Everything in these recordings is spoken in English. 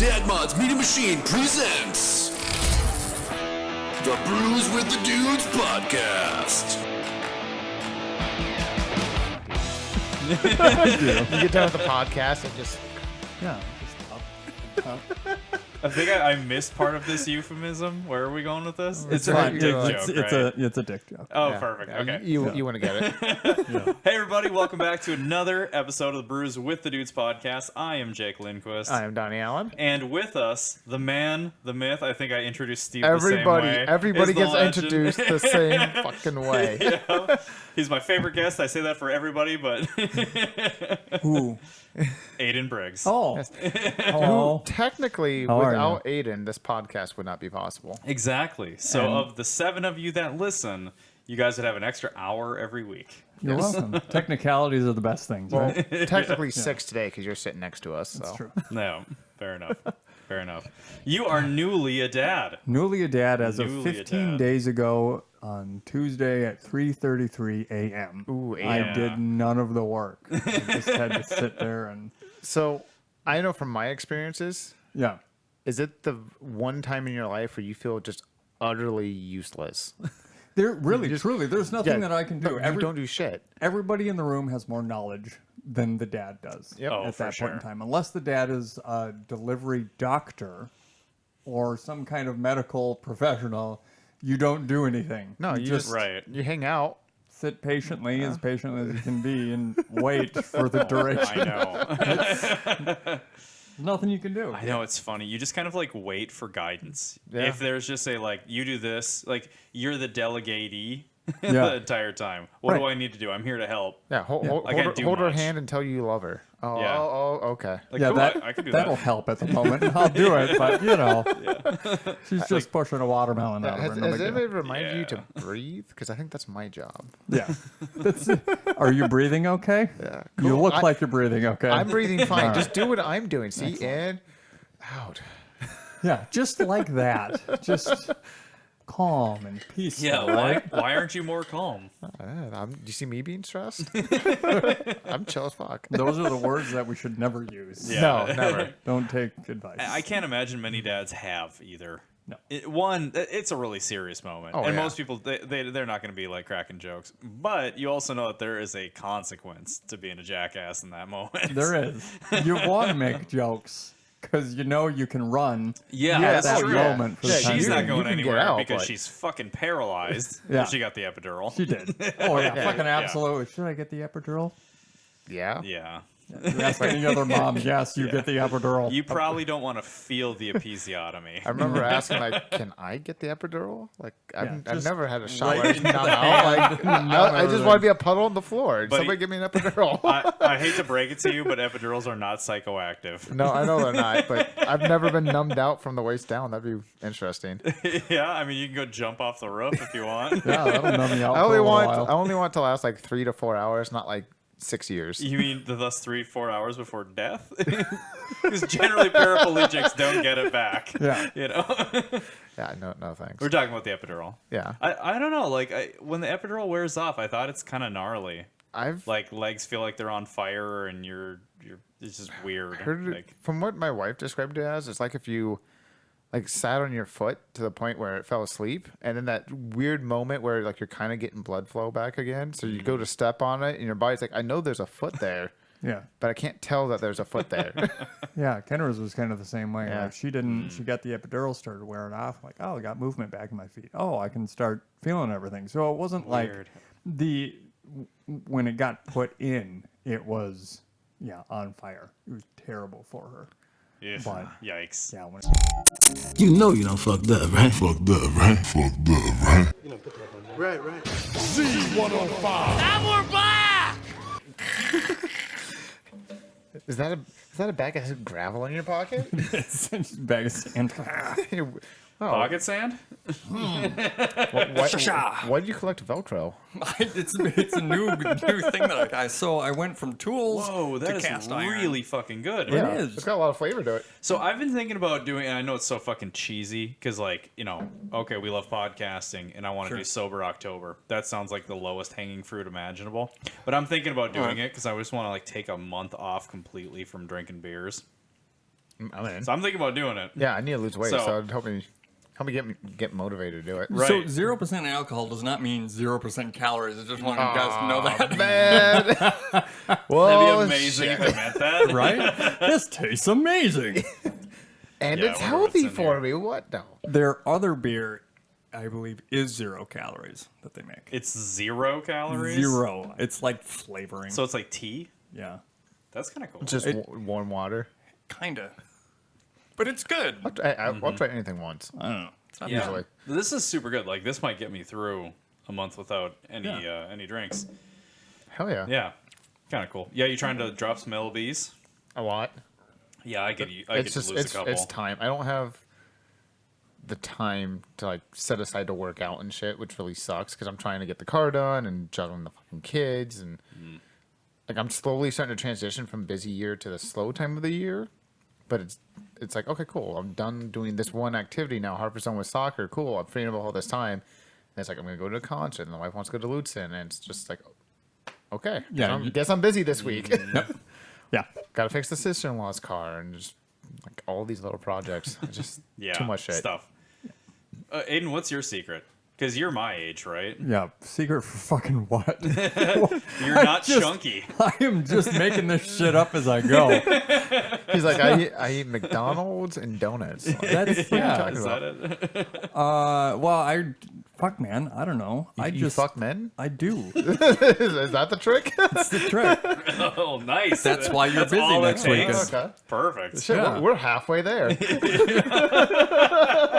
Dad Mod's Media Machine presents the Brews with the Dudes podcast. You get done with the podcast and just up. I think I missed part of this euphemism. Where are we going with this? It's a fine. dick joke, right? It's a dick joke. Oh, yeah. perfect. Yeah, Okay. You want to get it. Yeah. Hey, everybody. Welcome back to another episode of the Brews with the Dudes podcast. I am Jake Lindquist. I am Donnie Allen. And with us, the man, the myth. I think I introduced Steve the same way. Everybody is the gets legend. introduced the same fucking way. Yeah. He's my favorite guest. I say that for everybody, but Who? Adin Briggs. Oh. Who technically, How are without Aiden, this podcast would not be possible. Exactly. So of the 7 of you that listen, you guys would have an extra hour every week. You're welcome. Technicalities are the best things, Well, right? technically 6 today because you're sitting next to us. So. That's true. No, fair enough. Fair enough. You are newly a dad. Newly a dad as of Newly a 15 dad. days ago on Tuesday at 3:33 a.m. Ooh, I yeah. did none of the work. I just had to sit there and So I know from my experiences, yeah. is it the one time in your life where you feel just utterly useless? There really, truly, there's nothing that I can do. You don't do shit. Everybody in the room has more knowledge than the dad does Yep. Oh, at for that sure. point in time. Unless the dad is a delivery doctor or some kind of medical professional, you don't do anything. No, you just Right. you hang out. Sit patiently as you can be and wait for the duration. I know. There's nothing you can do. I know, it's funny. You just kind of like wait for guidance. Yeah. If there's just a like, you do this, like you're the delegatee Yeah. the entire time. What do Right. I need to do? I'm here to help. Yeah, hold, I can't do hold her much. hand and tell you love her. Oh, Yeah. oh, okay. Like, Yeah, cool, that, I can do that'll that. help at the moment. I'll do it, but you know, she's just pushing a watermelon out of her. Has, no has big deal. anybody reminded you to Yeah. breathe? Because I think that's my job. Yeah. Are you breathing okay? Yeah, You cool. look like you're breathing okay. I'm breathing fine. All Just do what I'm doing. See, in, out. Yeah, just like that. Just calm and peaceful. Yeah, why aren't you more calm? Do you see me being stressed? I'm chill as fuck. Those are the words that we should never use. Yeah. No, never. Don't take advice. I can't imagine many dads have either. No. It's a really serious moment. Oh, and yeah. most people, they're not going to be like cracking jokes. But you also know that there is a consequence to being a jackass in that moment. There is. You want to make jokes because you know you can run. Yeah, at that's that true. moment. For the Yeah, time She's you not being. can- going you can get anywhere out, because but- she's fucking paralyzed. Yeah. She got the epidural. She did. Oh yeah, Yeah. fucking Yeah. absolutely. Should I get the epidural? Yeah. Yeah. You ask any other mom, yes, you get the epidural. You probably don't want to feel the episiotomy. I remember asking, like, can I get the epidural? Like, I've just never had a shot right where it's into numb the out. Like, I just want to be a puddle on the floor. But Somebody give me an epidural. I hate to break it to you, but epidurals are not psychoactive. No, I know they're not, but I've never been numbed out from the waist down. That'd be interesting. Yeah, I mean, you can go jump off the roof if you want. Yeah, that'll numb you out I for only a want while. I only want to last like 3 to 4 hours, not like 6 years. You mean thus 3-4 hours before death? Because generally paraplegics don't get it back. Yeah. You know? Yeah, no thanks. We're talking about the epidural. Yeah, I don't know. Like, when the epidural wears off, I thought it's kind of gnarly. I've Like, legs feel like they're on fire and you're it's just weird. heard it, Like, from what my wife described it as. It's like if you like sat on your foot to the point where it fell asleep, and then that weird moment where like you're kind of getting blood flow back again. So you go to step on it, and your body's like, I know there's a foot there, Yeah. but I can't tell that there's a foot there. Yeah, Kenner's was kind of the same way. Yeah. Like she got the epidural, started wearing off. Like, oh, I got movement back in my feet. Oh, I can start feeling everything. So it wasn't Weird. like when it got put in, it was on fire. It was terrible for her. But- yikes. Yeah, when You know you done fucked up, right? Fucked up, right? Fucked up, right? Right. Is that a bag of gravel in your pocket? it's just a bag of sand. Oh, Pocket sand? why did you collect Velcro? it's a new thing that I went from tools Whoa, that to is cast iron. really fucking good. It is. It's got a lot of flavor to it. So I've been thinking about doing, and I know it's so fucking cheesy, because like, you know, okay, we love podcasting, and I want to do Sober October. That sounds like the lowest hanging fruit imaginable. But I'm thinking about doing it because I just want to like take a month off completely from drinking beers. I'm in. So I'm thinking about doing it. Yeah, I need to lose weight, So- so help me get motivated to do it. Right. So 0% alcohol does not mean 0% calories. I just want you guys to know that. Man. That'd Whoa, be amazing shit. if it meant that. Right? This tastes amazing. And Yeah, it's I wonder what's healthy in for here. me. What now? Their other beer, I believe, is 0 calories that they make. It's 0 calories. 0. It's like flavoring. So it's like tea. yeah, That's kind of cool. Just warm water. kinda. But it's good. I'll try anything once. I don't know. It's not Yeah. bad. Usually. This is super good. Like this might get me through a month without any drinks. Hell yeah. Yeah, kind of cool. Yeah, you trying to drop some lbs? A lot. Yeah, I could It's lose just a couple. it's time. I don't have the time to like set aside to work out and shit, which really sucks because I'm trying to get the car done and juggling the fucking kids and like I'm slowly starting to transition from busy year to the slow time of the year. But it's like, okay, cool. I'm done doing this one activity now. Harper's done with soccer. Cool. I'm freeing up all this time. And it's like, I'm going to go to a concert. And the wife wants to go to Lutzen. And it's just like, okay. Yeah, Guess I'm busy this week. Yeah. Got to fix the sister-in-law's car. And just like all these little projects. Just Yeah, too much shit. stuff. Aiden, what's your secret? Because you're my age, right? Yeah. Secret for fucking what? You're not chunky. I am just making this shit up as I go. He's like, I eat McDonald's and donuts. Like, That's yeah. Is that it? Well, fuck, man. I don't know. you fuck men? I do. Is that the trick? That's the trick. Oh, nice. That's why you're busy all it next weekend. takes. Okay. Perfect. Shit, Yeah. we're halfway there.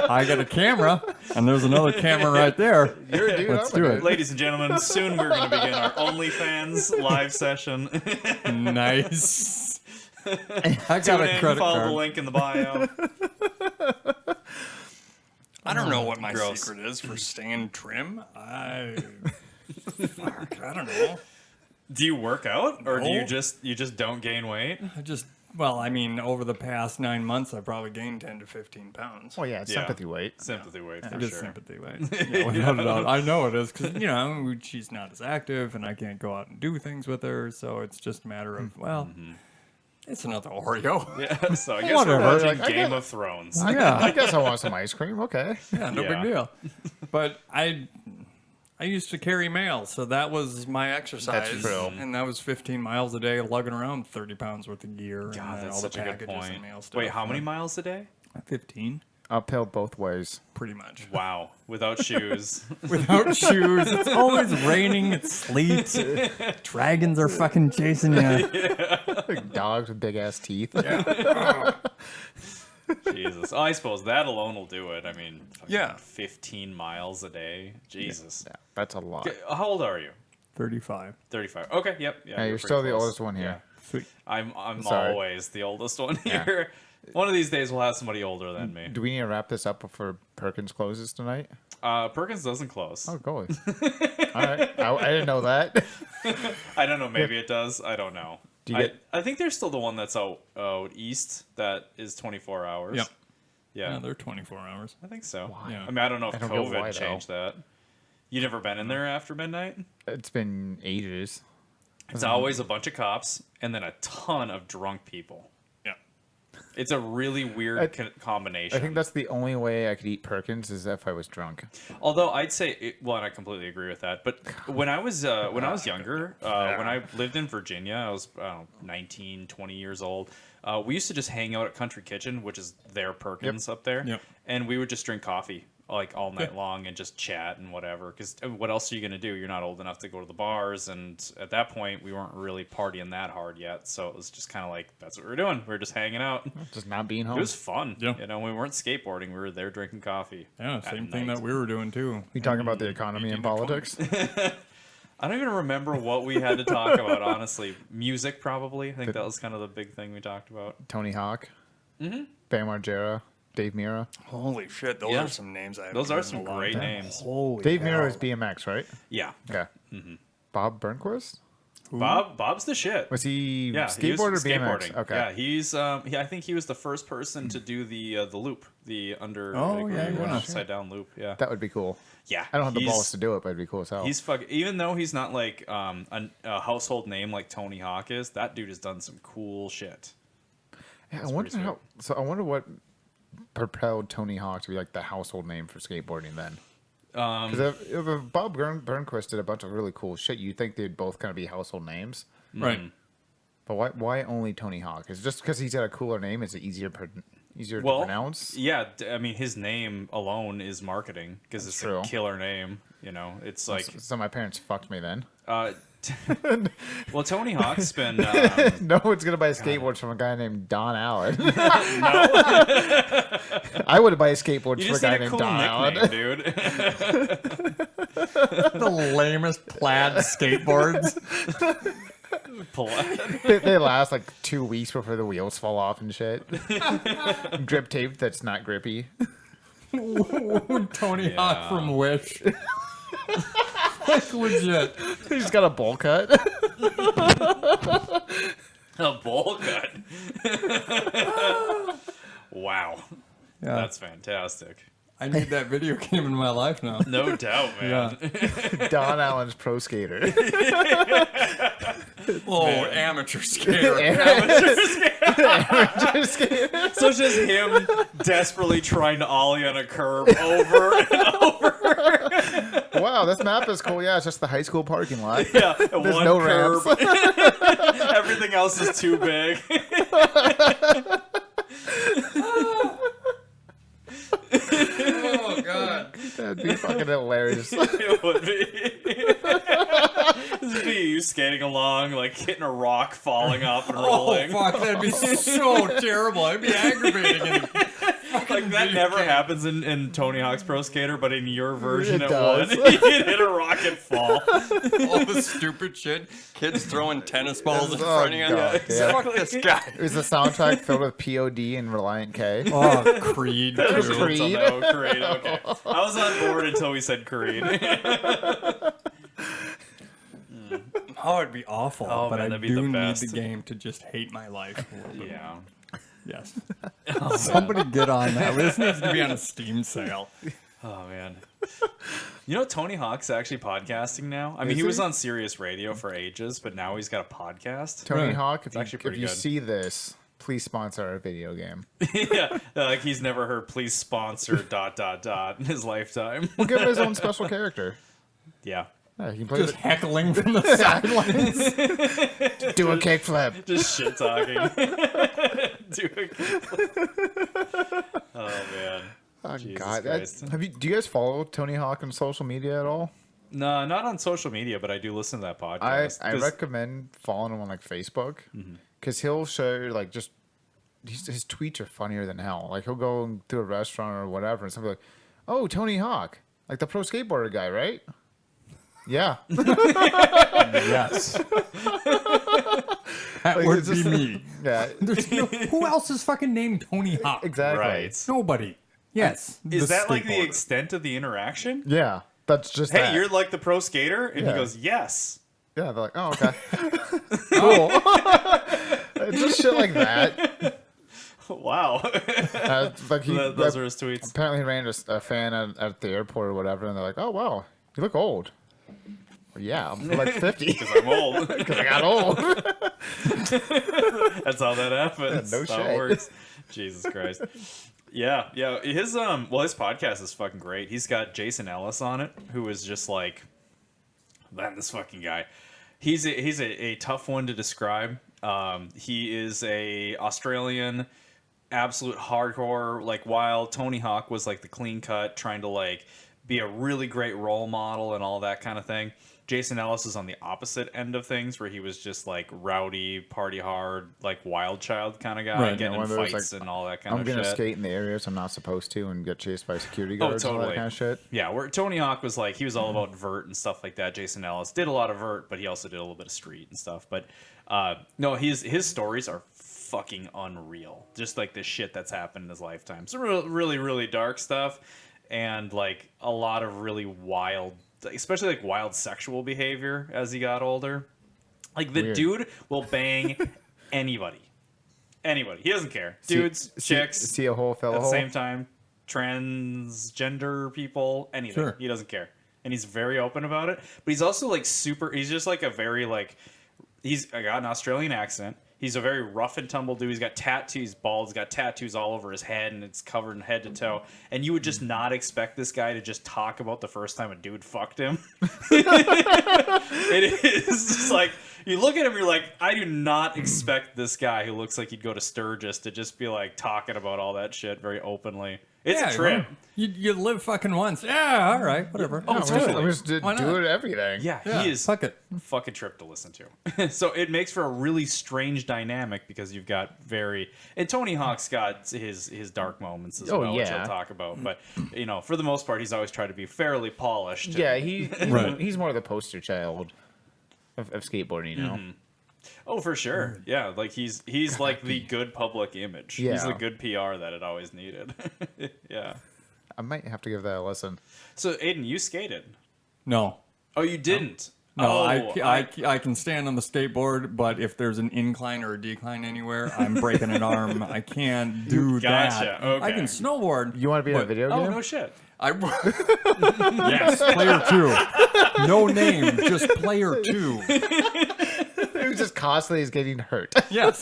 I got a camera, and there's another camera right there. You're a dude. Let's I'm a do dude. it. Ladies and gentlemen, soon we're going to begin our OnlyFans live session. Nice. I got Tune a in, credit follow card. the link in the bio. I don't know what my Gross. secret is for staying trim. Fuck, I don't know. Do you work out, or do you No. just don't gain weight? Well, I mean, over the past 9 months, I've probably gained 10 to 15 pounds. Oh yeah, it's Yeah. sympathy weight. Sympathy weight for It is sure. sympathy, right? Yeah, without a doubt. I know it is because she's not as active, and I can't go out and do things with her. So it's just a matter of it's another Oreo. Yeah, so I guess Whatever. we're watching Like, I Game get- of Thrones. Yeah, I guess I want some ice cream. Okay. yeah, no Yeah. big deal. But I used to carry mail, so that was my exercise. That's true. And that was 15 miles a day, lugging around 30 pounds worth of gear. God, and then that's all such the a good packages point. and mail stuff. Wait, how many miles a day? 15, Uphill both ways. pretty much. Wow, without shoes. Without shoes, it's always raining, it sleets, dragons are fucking chasing you. Like dogs with big ass teeth. Jesus. Oh, I suppose that alone will do it. I mean, fucking Yeah. 15 miles a day. Jesus. Yeah, that's a lot. Okay, how old are you? 35. 35. Okay, yep. Yeah, Yeah, you're pretty still the close. oldest one here. Sweet. I'm Sorry. always the oldest one here. One of these days we'll have somebody older than me. Do we need to wrap this up before Perkins closes tonight? Perkins doesn't close. Oh, go. All right. I didn't know that. I don't know. Maybe it does. I don't know. Do you get- I think there's still the one that's out east that is 24 hours. Yep. Yeah, Yeah, they're 24 hours. I think so. Why? Yeah. I mean, I don't know if I don't get COVID why, though. changed that. You never been in there after midnight? It's been ages. It's always a bunch of cops and then a ton of drunk people. Yeah. It's a really weird combination. I think that's the only way I could eat Perkins is if I was drunk. Although I'd say, well, and I completely agree with that. But when I was younger, when I lived in Virginia, I was 19, 20 years old. We used to just hang out at Country Kitchen, which is their Perkins up there, Yep. and we would just drink coffee like all night long and just chat and whatever. Because what else are you gonna do? You're not old enough to go to the bars, and at that point, we weren't really partying that hard yet. So it was just kind of like that's what we were doing. We were just hanging out. Just not being It home. was fun. Yeah. You know, we weren't skateboarding. We were there drinking coffee. Yeah, at same thing night. that we were doing too. You talking about the economy and politics? I don't even remember what we had to talk about, honestly. Music, probably. I think that was kind of the big thing we talked about. Tony Hawk, Bam Margera, Dave Mira. Holy shit, those Yeah. are some names I haven't Those are heard in some a long great time. names. Holy Dave hell. Mira is BMX, right? Yeah. Okay. Bob Burnquist? Bob's the shit. Was he Yeah, he was skateboard or BMX? skateboarding. Okay. Yeah, he's. I think he was the first person to do the loop, the under. Oh, like, yeah, where you went yeah. upside down loop. Yeah. That would be cool. Yeah. I don't have the he's- balls to do it, but it'd be cool as hell. He's fucking. Even though he's not like a household name like Tony Hawk is, that dude has done some cool shit. Yeah, I That's wonder pretty how. So I wonder what propelled Tony Hawk to be like the household name for skateboarding then. Because if Bob Burnquist did a bunch of really cool shit, you'd think they'd both kind of be household names. Right. But why only Tony Hawk? Is it just because he's got a cooler name? Is it easier to pronounce? Yeah, I mean, his name alone is marketing because it's true. a killer name. You know, it's like So my parents fucked me then. well, Tony Hawk's been No one's gonna buy a skateboard from a guy named Don Allen. I would buy a skateboard you from a just guy need a named cool Don nickname, Allen. dude. The lamest plaid skateboards. They last like 2 weeks before the wheels fall off and shit. Grip tape that's not grippy. Tony Hawk from Wish. Like legit. He's got a bowl cut. A bowl cut. Wow, Yeah. that's fantastic. I need that video game in my life now. No doubt, man. Yeah. Don Allen's pro skater. Oh, amateur skater. So it's just him desperately trying to ollie on a curb over and over. Wow, this map is cool. Yeah, it's just the high school parking lot. Yeah, There's one no curb. ramps. Everything else is too big. Oh, God. That'd be fucking hilarious. It would be. This would be you skating along, like hitting a rock, falling off and Oh, rolling. fuck. That'd be so terrible. It'd be aggravating. Like that never happens in Tony Hawk's Pro Skater, but in your version It it does. would. You'd hit a rock and fall. All the stupid shit. Kids throwing tennis balls in front of you. God, yeah. Fuck this guy. It was a soundtrack filled with POD and Reliant K. Oh, Creed. There's too. Creed. Creed. Oh, Creed. Okay. I was on board until we said Creed. Oh, it'd be awful. Oh, but man, I that'd be do the need best. the game to just hate my life. Yeah. Yes. Somebody get on that. This needs to be on a Steam sale. Oh man. You know, Tony Hawk's actually podcasting now. I mean, Is he was he? on Sirius Radio for ages, but now he's got a podcast. Tony Right. Hawk, if actually you pretty good. see this, please sponsor our video game. Yeah, like he's never heard "please sponsor ... in his lifetime. We'll give him his own special character. Yeah, Yeah, he can play Just heckling from the sidelines. do a kickflip. just shit talking. Oh man. Oh, Jesus God. Christ. Do you guys follow Tony Hawk on social media at all? No, not on social media, but I do listen to that I podcast. 'cause- recommend following him on like Facebook because he'll show like just his tweets are funnier than hell. Like he'll go to a restaurant or whatever and somebody like, "Oh, Tony Hawk, like the pro skateboarder guy, right?" Yeah, Yes. That Like, would it's be just- me. yeah, Who else is fucking named Tony Hawk? exactly. Right. Nobody. Yes. Is the that like the skateboarder. extent of the interaction? Yeah, that's just Hey, that. you're like the pro skater, and Yeah. he goes, "Yes." Yeah, they're like, "Oh, okay, cool." It's just shit like that. Wow. Like Those are his tweets. apparently he ran a fan at the airport or whatever, and they're like, "Oh wow, you look old." Well, yeah, I'm like 50 Because I'm old. because I got old. That's how that happens. No That's how shit. it works. Jesus Christ. Yeah. His his podcast is fucking great. He's got Jason Ellis on it, who is just like, man, this fucking guy. He's a tough one to describe. He is a Australian, absolute hardcore, like, while Tony Hawk was like the clean cut, trying to like be a really great role model and all that kind of thing. Jason Ellis is on the opposite end of things, where he was just like rowdy, party hard, like wild child kind of guy, Right, getting yeah, one in of those, fights like, and all that kind I'm of gonna shit. skate in the areas I'm not supposed to and get chased by security guards and all that totally. kind of shit. Yeah, where Tony Hawk was like, he was all about vert and stuff like that. Jason Ellis did a lot of vert, but he also did a little bit of street and stuff. But no, his stories are fucking unreal. Just like the shit that's happened in his lifetime. Some really, really dark stuff, and like a lot of really wild, especially like wild sexual behavior as he got older. Like the Weird. dude will bang anybody. He doesn't care. Dudes, chicks, See a hole, fell a at the hole. same time, transgender people, anything. Sure. He doesn't care, and he's very open about it. But he's also like super. He's just like a very like. He's got an Australian accent. He's a very rough and tumble dude. He's got tattoos, bald. He's got tattoos all over his head, and it's covered in head to toe. And you would just not expect this guy to just talk about the first time a dude fucked him. It is just like, you look at him, you're like, I do not expect this guy who looks like he'd go to Sturgis to just be like talking about all that shit very openly. It's a trip. You live fucking once. Yeah, all right, whatever. Oh, totally. We just do it everything. Yeah, he is fuck it. fucking trip to listen to. So it makes for a really strange dynamic because you've got and Tony Hawk's got his dark moments as well, which he'll talk about. But you know, for the most part, he's always tried to be fairly polished. Yeah, he's more the poster child of skateboarding, you know. Oh, for sure. Yeah, like he's like the good public image. Yeah. He's the good PR that it always needed. Yeah. I might have to give that a listen. So Aiden, you skated? No. Oh, you didn't? No, Oh, I can stand on the skateboard, but if there's an incline or a decline anywhere, I'm breaking an arm. I can't do Gotcha, that. okay. I can snowboard. You want to be in a video game? Oh, no shit. Yes, player 2. No name, just player 2. Who just constantly is getting hurt. Yes.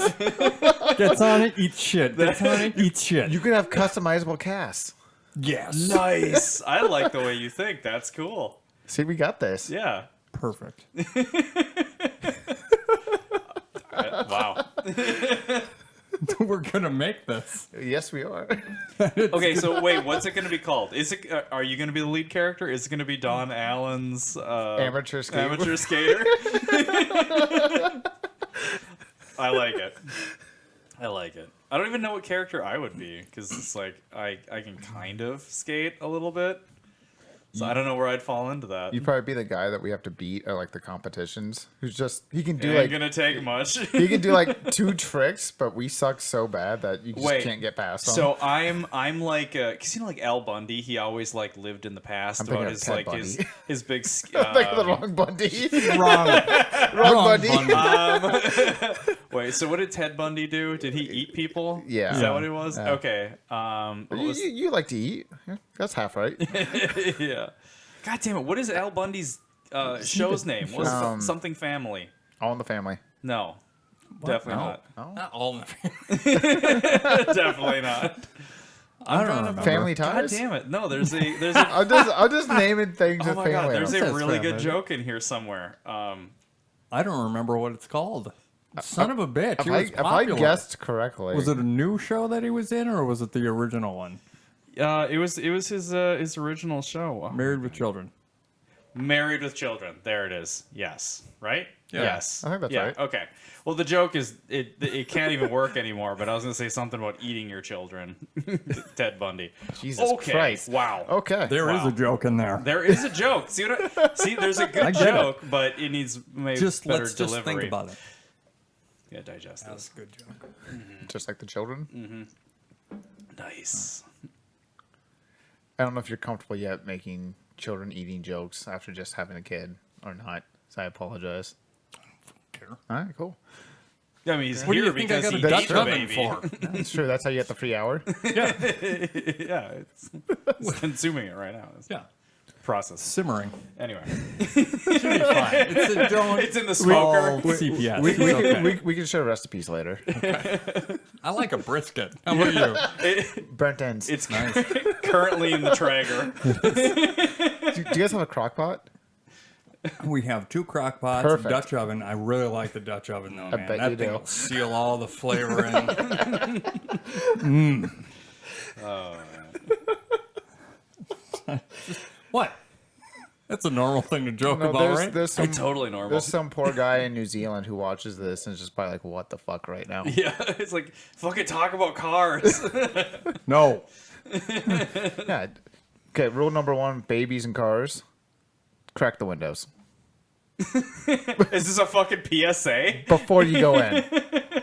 Gets on it, eats shit. Gets on it, eats shit. You can have customizable casts. Yes. Nice. I like the way you think. That's cool. See, we got this. Yeah. Perfect. Wow. We're gonna make this. Yes, we are. Okay, so wait, what's it going to be called? Is it? Are you going to be the lead character? Is it going to be Don Allen's Amateur skater. amateur skater? I like it. I like it. I don't even know what character I would be because it's like I can kind of skate a little bit. So I don't know where I'd fall into that. You'd probably be the guy that we have to beat at like the competitions. Who's just he can do Ain't like gonna take much. he can do like 2 tricks, but we suck so bad that you just Wait, can't get past them. So I'm like, cause you know, like Al Bundy, he always like lived in the past I'm about thinking of his Ted like Bundy. his big. I'm thinking of the wrong Bundy. Wrong Bundy. Wait, so what did Ted Bundy do? Did he eat people? Yeah. Is that what it was? Yeah. Okay. What was- You like to eat. Yeah, that's half right. yeah. God damn it! What is Al Bundy's show's name? What's something family? All in the Family. No, definitely No. not. Oh. Not all in the family. Definitely not. I don't remember. Family God Ties? damn it! No, there's a. I'm just naming things Oh with my family. god! There's on it. a really good family. joke in here somewhere. I don't remember what it's called. Son of a bitch. If I guessed correctly, Was it a new show that he was in, or was it the original one? It was his original show. Married with Children. Married with Children. There it is. Yes. Right? Yeah. Yes. I think that's right. Okay. Well, the joke is it can't even work anymore. But I was gonna say something about eating your children. Ted Bundy. Jesus Christ. Wow. Okay. There is Wow. a joke in there. There is a joke. See, there's a I good get joke, but it needs maybe Just better let's delivery. just think about it. Yeah, digest That's this. a good joke. Just like the children. Nice. I don't know if you're comfortable yet making children eating jokes after just having a kid or not. So I apologize. Care. All right, cool. I mean, he's What do here you think I because got a he Dutch ate the oven baby. for? That's true. That's how you get the free hour. Yeah, it's consuming it right now. It's Yeah. process. Simmering. Anyway, Should be fine. it's in the smoker. CPS. we, It's we, okay. can, we can share recipes later. I like a brisket. How about you? Burnt ends. It's currently in the Traeger. Do you guys have a crock pot? We have 2 crock pots, Perfect. Dutch oven. I really like the Dutch oven though, man. bet That you thing do. will seal all the flavor in. What? That's a normal thing to joke No, about, right? there's some, Totally normal. there's some poor guy in New Zealand who watches this and is just probably like, what the fuck right now? Yeah, it's like fucking talk about cars. No. Yeah. Okay, rule number 1, babies and cars. Crack the windows. Is this a fucking PSA? Before you go in,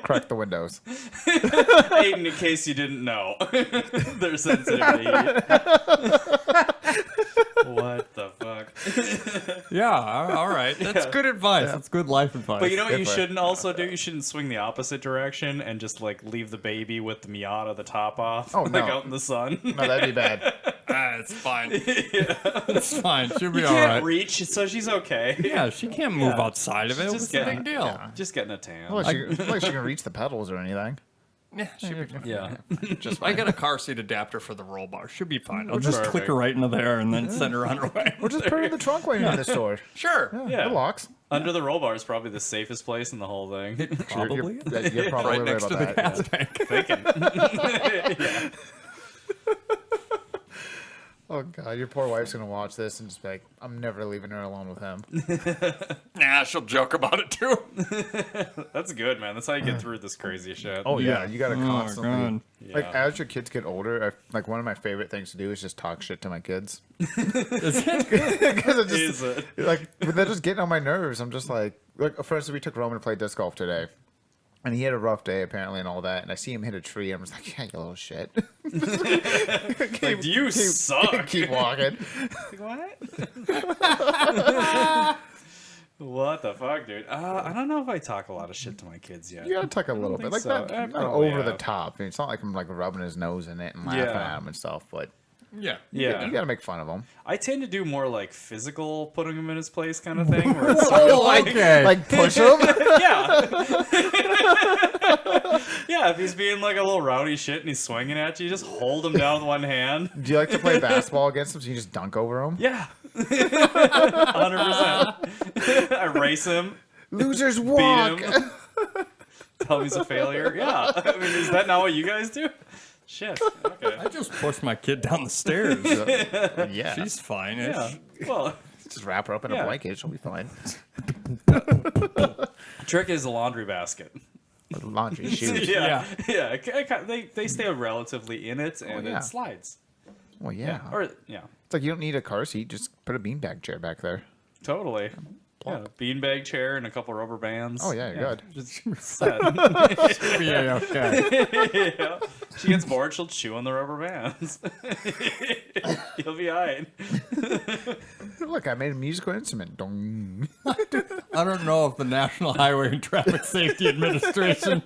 crack the windows. Aiden, in case you didn't know, they're sensitive to heat. What the fuck? Yeah, all right. That's good advice. That's good life advice. But you know what you Different. shouldn't also do? You shouldn't swing the opposite direction and just like leave the baby with the Miata, the top off, Oh, like no. out in the sun. No, that'd be bad. It's fine. It's fine. She'll be You all can't right. reach, so she's okay. Yeah, she can't move outside of it. What's just the getting- big deal? Just getting a tan. Well, like she can reach the pedals or anything. Yeah, she'll be fine. Yeah. Just I got a car seat adapter for the roll bar. She'll be fine. I'll Which just is click her right into there and then send her on her way. Or just put it in the trunk when you're in the store. Sure. Yeah. It locks. Under the roll bar is probably the safest place in the whole thing. Probably. You're probably Right next to the gas tank. Thinking. Oh god, your poor wife's gonna watch this and just be like, I'm never leaving her alone with him. Nah, she'll joke about it too. That's good, man. That's how you get through this crazy shit. Oh yeah, you gotta constantly. God. Like Yeah. as your kids get older, like one of my favorite things to do is just talk shit to my kids. Is it? Because it Is just it? like they're just getting on my nerves. I'm just like for instance, we took Roman to play disc golf today. And he had a rough day apparently and all that. And I see him hit a tree. I'm just like, yeah, you little shit. Like, you suck. Keep walking. What? What the fuck, dude? I don't know if I talk a lot of shit to my kids yet. You gotta tuck a little bit, think like so. that, I not probably over the have. top. I mean, it's not like I'm like rubbing his nose in it and laughing Yeah. at him and stuff. But Yeah. Yeah. you gotta make fun of him. I tend to do more like physical, putting him in his place kind of thing. Where it's sort of Oh, like push him. yeah. Yeah, if he's being like a little rowdy shit and he's swinging at you, just hold him down with one hand. Do you like to play basketball against him so you just dunk over him? Yeah. 100%. I race him, Losers beat walk. him, tell him he's a failure. Yeah. I mean, is that not what you guys do? Shit. Okay. I just pushed my kid down the stairs. Yeah, She's fine. Yeah. Well, just wrap her up in a Yeah. blanket. She'll be fine. trick is a laundry basket. Laundry shoes. Yeah. They stay relatively in it and yeah. it slides. Well, yeah. Or yeah. It's like you don't need a car seat. Just put a beanbag chair back there. Totally. Yeah, beanbag chair and a couple rubber bands. Oh yeah, you're good. Just set. Yeah, okay. Yeah. She gets bored, she'll chew on the rubber bands. You'll be alright. Look, I made a musical instrument. Dong. I don't know if the National Highway and Traffic Safety Administration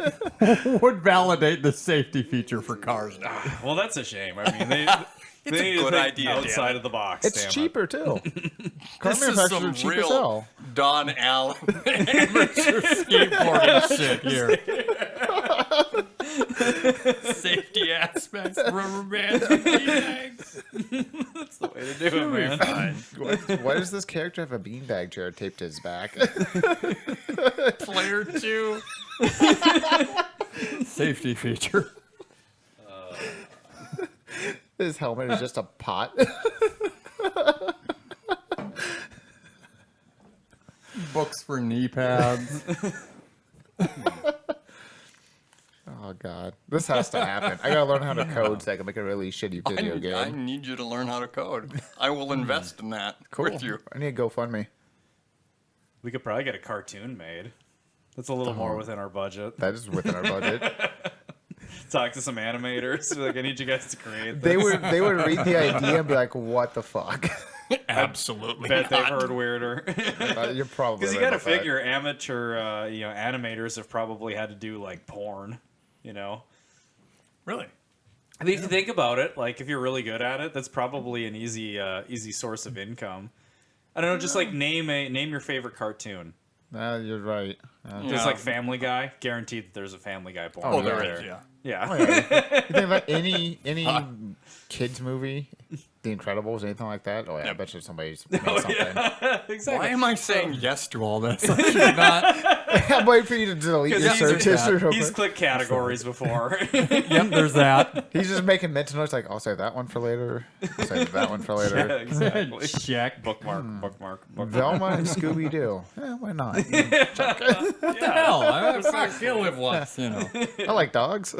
would validate the safety feature for cars now. Well, that's a shame. I mean, they It's need a to good think idea, outside damn of the box. It's damn it. cheaper too. Car This is manufacturers some are cheap as real hell. Don Allen amateur skateboarding shit here. Safety aspects, rubber bands, and beanbags. That's the way to do it, man. Why does this character have a beanbag chair taped to his back? Player 2. Safety feature. His helmet is just a pot. Books for knee pads. Oh god, this has to happen. I gotta learn how to code so I can make a really shitty video I game. need you to learn how to code. I will invest in that with you. I need a GoFundMe. We could probably get a cartoon made. That's a little more within our budget. That is within our budget. Talk to some animators. Like, I need you guys to create this. They would read the idea and be like, "What the fuck?" Absolutely. Bet they've heard weirder. You're probably Because you right got to about that. figure amateur, animators have probably had to do like porn. Really? I mean, if you think about it, like if you're really good at it, that's probably an easy source of income. I don't know, just like name your favorite cartoon. You're right. Just Yeah. like Family Guy, guaranteed that there's a Family Guy porn. Oh, out there is, yeah. Yeah. Oh, yeah. You think about any kids movie, The Incredibles, anything like that? Oh yeah, I bet you somebody's made something. Exactly. Why am I saying yes to all this? I should not. I'm waiting for you to delete your Because search history. real he's quick. clicked categories before. Yep, there's that. He's just making mental notes like, I'll save that one for later. I'll save that one for yeah, later. exactly. Check. Bookmark. Velma and Scooby Doo. Why not? Hell, I still live once, I like dogs.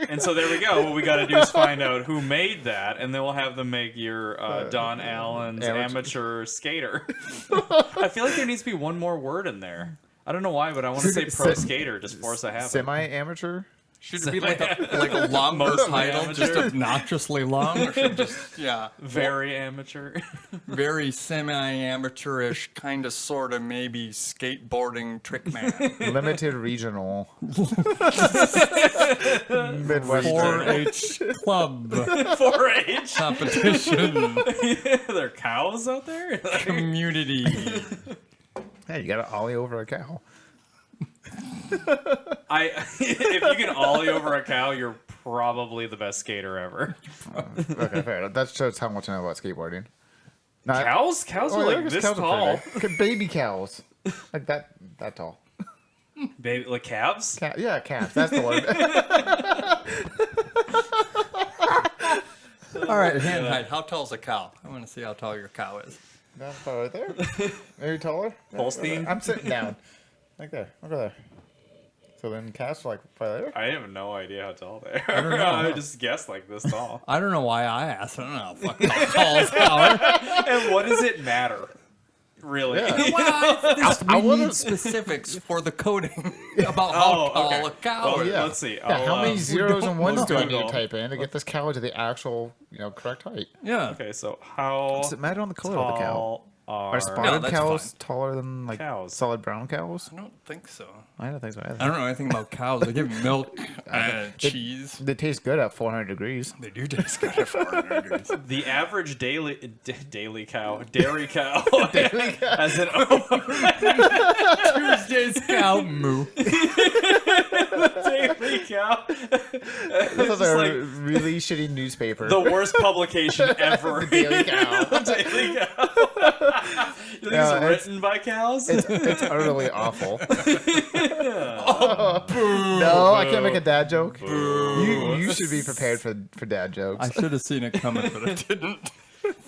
And so there we go. What we got to do is find out who made that, and then we'll have them make your Don Allen's amateur skater. I feel like there needs to be one more word in there. I don't know why, but I want to say pro skater. Just force a habit. Semi-amateur. Should it be like a longer Mostly title, amateur. just obnoxiously long, or should it just Very amateur. very semi-amateurish, kind of, sort of, maybe skateboarding trick man? Limited regional. Midwestern. 4-H club 4-H. competition There are cows out there. community. Hey, you got to ollie over a cow. If you can ollie over a cow, you're probably the best skater ever. Okay, fair enough. That shows how much I know about skateboarding. Not, Cows? Cows are like there's this cows are tall. pretty big. Baby cows. Like that tall. Baby, like calves? Yeah, calves. That's the word. All right, hand height. How tall is a cow? I want to see how tall your cow is. That's about right there. Maybe taller. Holstein? I'm sitting down. Like there. Over there. So then calves are like probably there. I have no idea how tall they are. I don't know. I just guessed like this tall. I don't know why I asked. I don't know how tall is a cow. And what does it matter? Really? Yeah. I need specifics for the coding about how tall a cow Well, is. yeah. Let's see. Yeah, how many zeros and ones do I need to Google. type in to get this cow to the actual, correct height? Yeah. Okay, so how Does it matter on the color of the cow? tall Are are spotted that's cows fine. taller than like Cows. solid brown cows? I don't think so. I don't think so either. I don't know anything about cows. They give milk and cheese. They taste good at 400 degrees. They do taste good at 400 degrees. the average dairy cow has an Tuesday's cow moo. daily cow. This is Just a like really shitty newspaper. the worst publication ever. Daily Cow. Daily Cow. You think Yeah, it's it's- written by cows? It's utterly awful. No, I can't make a dad joke. You should be prepared for dad jokes. I should have seen it coming, but I didn't.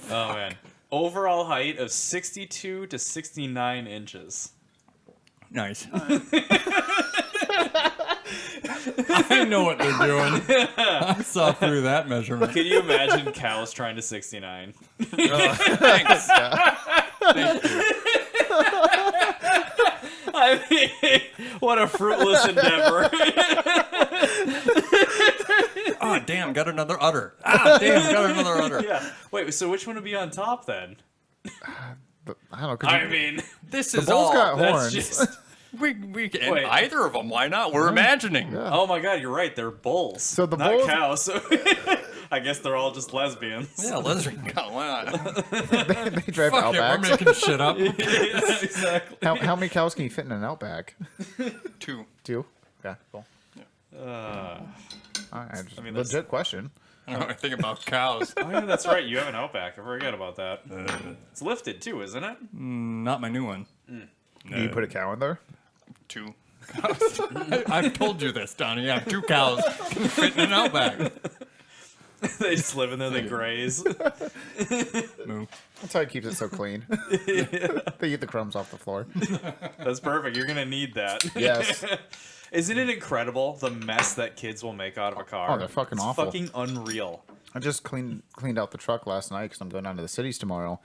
Oh man. Overall height of 62 to 69 inches. Nice. I know what they're doing. I saw through that measurement. Can you imagine cows trying to 69? Thanks. Thank you. I mean, what a fruitless endeavor. Oh, damn, got another udder. Ah, damn, got another udder. Yeah. Wait, so which one would be on top then? But I don't know. 'Cause I you- mean, This the is bull's all. got that's horns. just. We and Wait. either of them. Why not? We're imagining. Yeah. Oh my god, you're right. They're bulls. So the not bulls- cows. So I guess they're all just lesbians. Yeah, lesbian cow. Why not? they drive Fuck it, we're Outbacks. making shit up. Yeah, exactly. How many cows can you fit in an Outback? 2. 2? Okay, cool. All right, just mean, that's- legit question. I don't know anything about cows. Oh yeah, that's right. You have an Outback. I forgot about that. It's lifted too, isn't it? Not my new one. Do you put a cow in there? 2 cows. I've told you this, Donnie. I have 2 cows can fit in an Outback. They just live in there. They graze. Moo. That's how he keeps it so clean. They eat the crumbs off the floor. That's perfect. You're gonna need that. Yes. Isn't it incredible the mess that kids will make out of a car? Oh, they're fucking It's awful. Fucking unreal. I just cleaned out the truck last night because I'm going down to the cities tomorrow.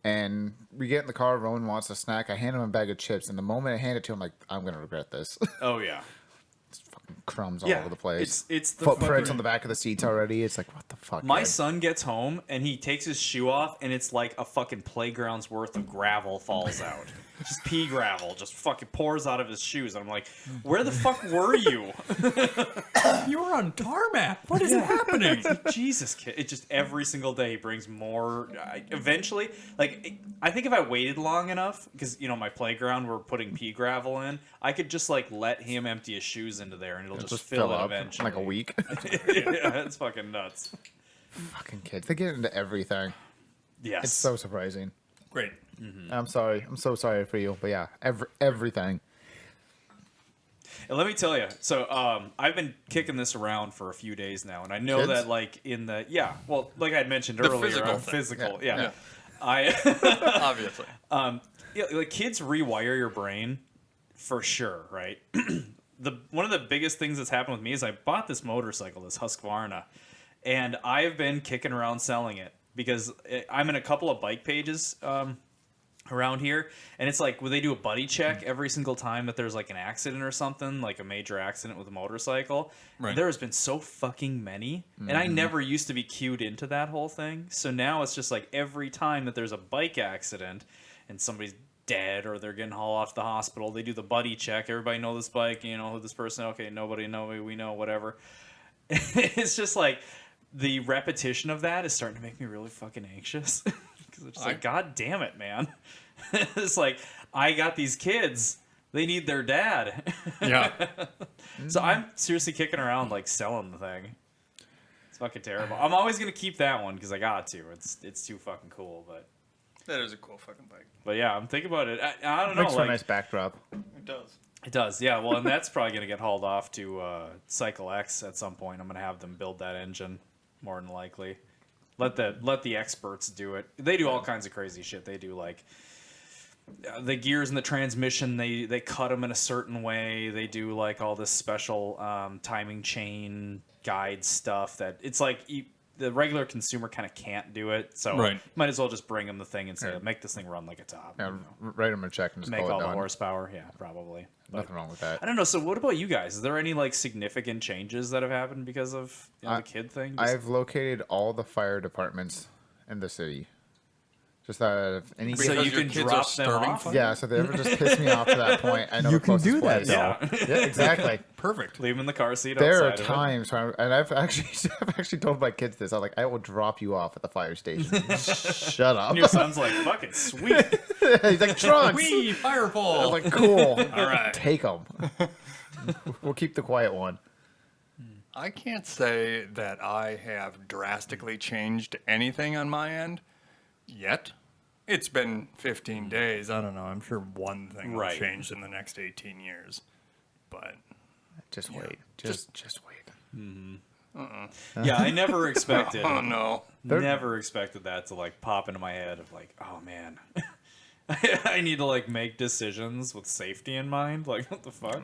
And we get in the car. Rowan wants a snack. I hand him a bag of chips. And the moment I hand it to him, like, I'm going to regret this. Oh yeah. Crumbs all Yeah, over the place. it's the Footprints fucking- on the back of the seats already. It's like, what the fuck? My kid? son gets home and he takes his shoe off and it's like a fucking playground's worth of gravel falls out. Just pea gravel just fucking pours out of his shoes. I'm like, where the fuck were you? You were on tarmac. What is happening? Jesus, kid. It just every single day he brings more. Eventually, like, I think if I waited long enough, because, my playground we're putting pea gravel in, I could just, like, let him empty his shoes into there and it'll just fill it up eventually. in like a week. Yeah, it's fucking nuts. Fucking kids. They get into everything. Yes. It's so surprising. Great. I'm sorry. I'm so sorry for you. But yeah, everything. And let me tell you, so I've been kicking this around for a few days now, and I know Kids? that, like, like I had mentioned The earlier, physical I'm thing. physical. Yeah. Yeah. I Obviously. like kids rewire your brain for sure, right? One of the biggest things that's happened with me is I bought this motorcycle, this Husqvarna, and I've been kicking around selling it because I'm in a couple of bike pages around here, and it's like, will they do a buddy check every single time that there's like an accident or something, like a major accident with a motorcycle? Right. There has been so fucking many, and I never used to be cued into that whole thing. So now it's just like every time that there's a bike accident and somebody's dead or they're getting hauled off to the hospital, they do the buddy check. Everybody know this bike, you know who this person. Okay, nobody we know, whatever. It's just like the repetition of that is starting to make me really fucking anxious. Because it's like, God damn it, man. It's like, I got these kids. They need their dad. Yeah. So I'm seriously kicking around, like, selling the thing. It's fucking terrible. I'm always going to keep that one because I got to. It's too fucking cool. That is a cool fucking bike. But yeah, I'm thinking about it. I don't know. Makes for a Like, nice backdrop. It does. it does, yeah. Well, and that's probably going to get hauled off to Cycle X at some point. I'm going to have them build that engine, more than likely. Let the experts do it. They do all kinds of crazy shit. They do like the gears in the transmission. They cut them in a certain way. They do like all this special timing chain guide stuff that it's like the regular consumer kind of can't do it. So Right. might as well just bring them the thing and say, make this thing run like a top. Yeah, write them a check and just Make call all it the done. horsepower. Yeah, probably. But Nothing wrong with that. I don't know. So what about you guys? Is there any like significant changes that have happened because of the kid thing? Just- I've located all the fire departments in the city. Just any. so Because you your can kids are drop them starting off. fire? Yeah, so if they ever just piss me off to that point, I know You the can closest do that, place. though. Yeah, exactly. Perfect. Leave them in the car seat. There are outside of it. times where and I've actually told my kids this. I'm like, I will drop you off at the fire station. Shut up. And your son's like, fucking sweet. He's like, trunks. Wee, I'm fireball. like, cool. All right. Take them. We'll keep the quiet one. I can't say that I have drastically changed anything on my end yet. It's been 15 days. I don't know. I'm sure one thing will Right. change in the next 18 years. But Just wait. Just wait. Yeah, I never expected. Oh no. Never expected that to like pop into my head of like, oh man, I need to like make decisions with safety in mind. Like, what the fuck?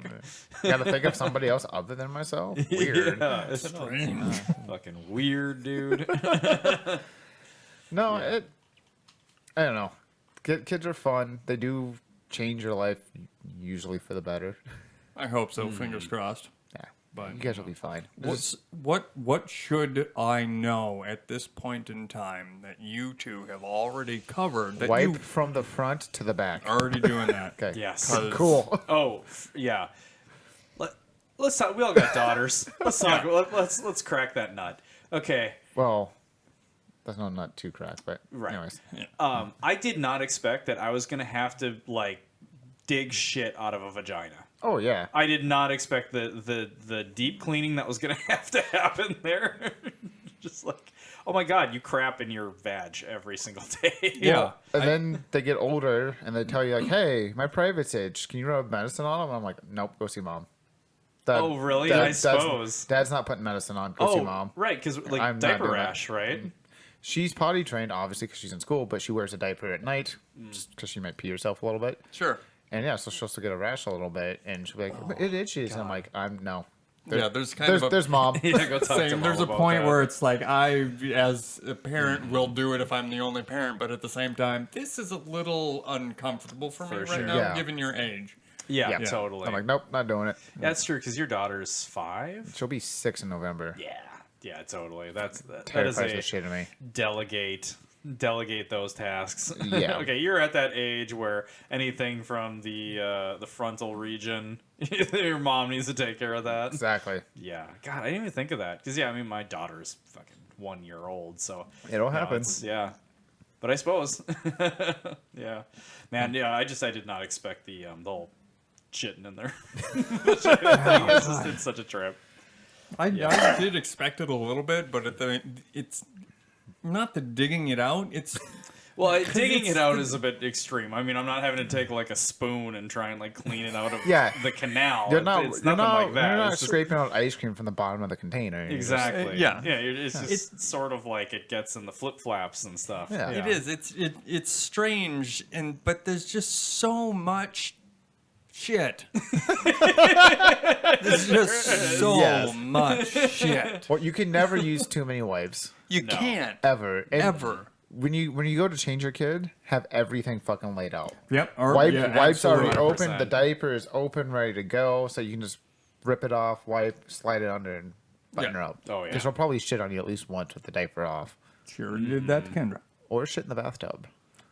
Gotta think of somebody else other than myself. Weird. Yeah, it's fucking weird, dude. No, I don't know. Kids are fun. They do change your life, usually for the better. I hope so. Fingers crossed. Yeah, But you guys will be fine. What should I know at this point in time that you two have already covered? That Wipe you from the front to the back. are already doing that. Okay. Yes. Cool. Oh, yeah. Let's talk. We all got daughters. Let's talk. Let's crack that nut. Okay. Well, that's not too cracked, but Right. anyways. I did not expect that I was gonna have to like dig shit out of a vagina. Oh yeah. I did not expect the deep cleaning that was gonna have to happen there. Just like, oh my god, you crap in your vag every single day. Yeah. And then they get older and they tell you like, "Hey, my private's itched. Can you rub medicine on them?" And I'm like, "Nope, go see mom." Dad, Oh, really? I suppose. Dad's not putting medicine on. Go see Oh, mom. right, because like I'm not diaper doing that. rash, right? She's potty trained, obviously, because she's in school, but she wears a diaper at night Mm. just because she might pee herself a little bit. Sure. And yeah, so she'll still get a rash a little bit, and she'll be like, "It itches." And I'm like, "No." There's kind of a There's mom. Yeah, go talk to Same. mom There's a about point that. where it's like I, as a parent, will do it if I'm the only parent, but at the same time, this is a little uncomfortable for me For right sure. now, Yeah. given your age. Yeah, Yeah. totally. I'm like, "Nope, not doing it." That's true because your daughter's 5. She'll be 6 in November. Yeah, totally. that is Terrifies the a shit of me. delegate those tasks. Yeah. Okay, you're at that age where anything from the frontal region, your mom needs to take care of that. Exactly. Yeah. God, I didn't even think of that. Because I mean, my daughter's fucking 1 year old, so It'll no, happen. it's- yeah. But I suppose. Yeah. Man, yeah. I did not expect the whole shitting in there. It's such a trip. I did expect it a little bit, but it's not the digging it out. It's Well, digging it's it out the- is a bit extreme. I mean, I'm not having to take like a spoon and try and like clean it out of Yeah. the canal. You're not. It's You're nothing not. like that. You're not It's just- scraping out ice cream from the bottom of the container. You're just- exactly. yeah. Yeah. It's just sort of like it gets in the flip flaps and stuff. Yeah. It is. It's strange, but there's just so much shit. There's just so Yes. much shit. Well, you can never use too many wipes. you No. can't. Ever. And Ever. when you go to change your kid, have everything fucking laid out. Yep. Wipes already absolutely. open. The diaper is open, ready to go. So you can just rip it off, wipe, slide it under, and button her up. Oh, yeah. Because she'll probably shit on you at least once with the diaper off, Sure did that to Kendra. or shit in the bathtub.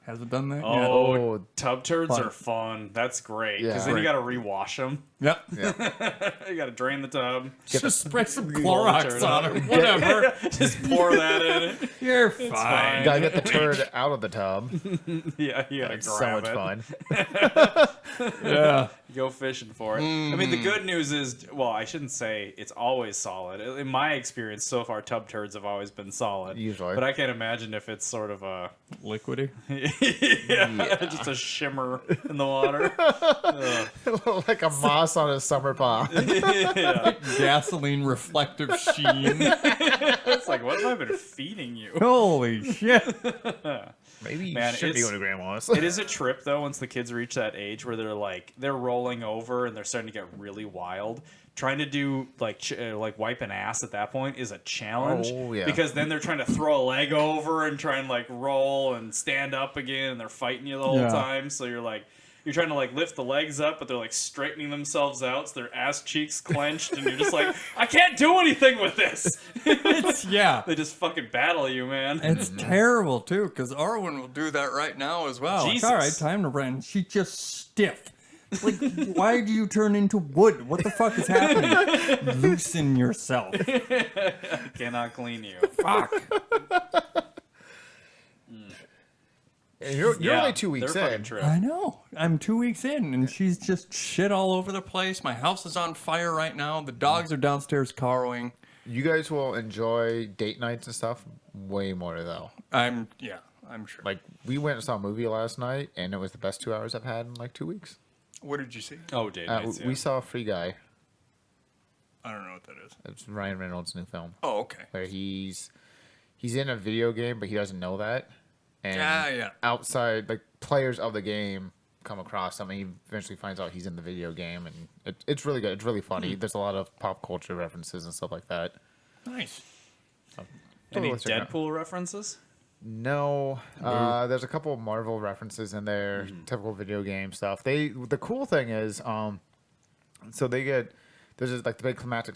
Hasn't done that yet. Oh, tub turds Fun. are fun. That's great. Yeah. Because then you Great. got to rewash them. Yep. You got to drain the tub. Just spray some turd Clorox on on her. Whatever. Just pour that in. You're fine. fine. Gotta get the turd out of the tub. Yeah, you got to It's so grab much it. fun. Yeah. Go fishing for it. I mean, the good news is, well, I shouldn't say it's always solid. In my experience so far, tub turds have always been solid. Usually. But I can't imagine if it's sort of a Liquidy. just a shimmer in the water. Like a moss on a summer pond. Yeah. Gasoline reflective sheen. It's like, what have I been feeding you? Holy shit. Maybe you Man, should be it's- going to grandma's. It is a trip though once the kids reach that age where they're rolling over and they're starting to get really wild. Trying to do like wipe an ass at that point is a challenge. Oh, yeah. Because then they're trying to throw a leg over and try and like roll and stand up again, and they're fighting you the whole Yeah. time. So you're trying to like lift the legs up, but they're like straightening themselves out, so their ass cheeks clenched, and you're just like, I can't do anything with this. Yeah. They just fucking battle you, man. It's terrible too, because Arwen will do that right now as well. Like, Jesus. all right, time to run. She's just stiff. Like, why do you turn into wood? What the fuck is happening? Loosen yourself. Cannot clean you. Fuck. And you're Yeah, only 2 weeks they're fucking in. trip. I know. I'm 2 weeks in, and she's just shit all over the place. My house is on fire right now. The dogs are downstairs cowering. You guys will enjoy date nights and stuff way more though. I'm sure. Like we went and saw a movie last night, and it was the best 2 hours I've had in like 2 weeks. What did you see? Oh, date nights, We saw Free Guy. I don't know what that is. It's Ryan Reynolds' new film Oh, okay. where he's in a video game, but he doesn't know that. And Yeah. outside, like players of the game come across him, and he eventually finds out he's in the video game, and it's really good. It's really funny. There's a lot of pop culture references and stuff like that. Nice. Any Totally check it out. Deadpool references? No, there's a couple of Marvel references in there, typical video game stuff. The cool thing is, so there's just like the big climactic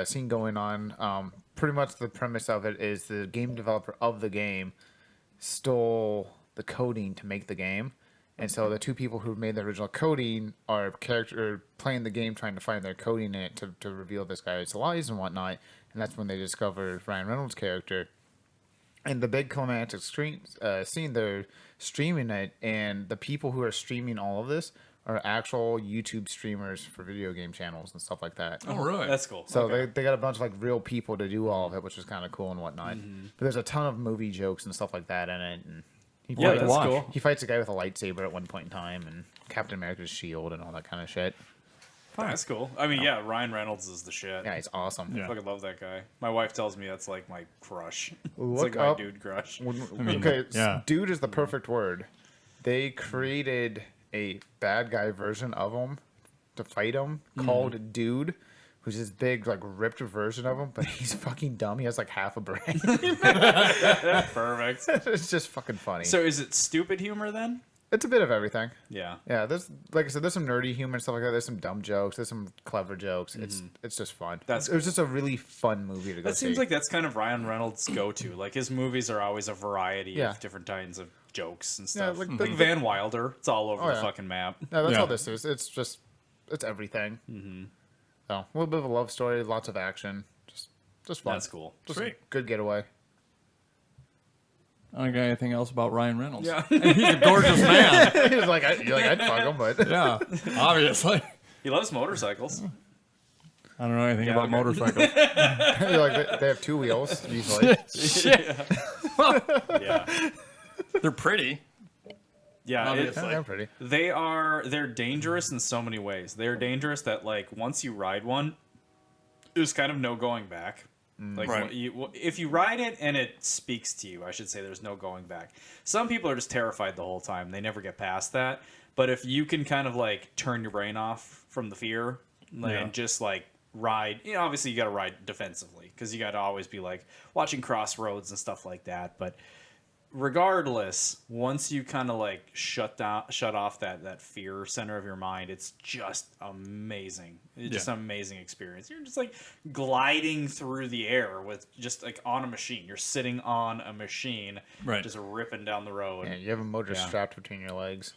scene going on. Pretty much the premise of it is the game developer of the game stole the coding to make the game, and so the two people who made the original coding are playing the game, trying to find their coding in it to reveal this guy's lies and whatnot. And that's when they discover Ryan Reynolds' character. And the big climactic scene, they're streaming it, and the people who are streaming all of this are actual YouTube streamers for video game channels and stuff like that. Oh, really? That's cool. So Okay. they got a bunch of like real people to do all of it, which is kind of cool and whatnot. But there's a ton of movie jokes and stuff like that in it. And he Yeah, fights, that's cool. He fights a guy with a lightsaber at one point in time, and Captain America's shield and all that kind of shit. That's cool. I mean, yeah, Ryan Reynolds is the shit. Yeah, he's awesome. I fucking love that guy. My wife tells me that's like my crush. It's Look like my up- dude crush. Okay, yeah. dude is the perfect word. They created a bad guy version of him to fight him called Dude, who's this big, like, ripped version of him, but he's fucking dumb. He has, like, half a brain. Perfect. It's just fucking funny. So is it stupid humor then? It's a bit of everything. Yeah. Yeah, there's, like I said, there's some nerdy humor and stuff like that. There's some dumb jokes. There's some clever jokes. It's just fun. That's It was just a really fun movie to go That see. seems like that's kind of Ryan Reynolds' go-to. Like his movies are always a variety Yeah. of different kinds of jokes and stuff. like like Van Wilder, it's all over Oh, the yeah. fucking map. No, that's Yeah. all this is. It's just, it's everything. So, a little bit of a love story, lots of action. Just fun. That's cool. Just Sweet. a good getaway. I don't got anything else about Ryan Reynolds. Yeah. He's a gorgeous man. He's like, I'd fuck him, but Yeah, obviously. He loves motorcycles. I don't know anything Yeah, about okay. motorcycles. you're like, they have 2 wheels usually. Yeah. They're pretty. Yeah. Obviously. Yeah, they're pretty. They're dangerous in so many ways. They're dangerous that like once you ride one, there's kind of no going back. Like Right. if you ride it and it speaks to you, I should say there's no going back. Some people are just terrified the whole time. They never get past that. But if you can kind of like turn your brain off from the fear and just like ride, obviously you got to ride defensively because you got to always be like watching crossroads and stuff like that. But regardless, once you kind of like shut off that fear center of your mind, it's just amazing. It's just an amazing experience. You're just like gliding through the air with just like on a machine. You're sitting on a machine, just ripping down the road. Yeah, you have a motor strapped between your legs.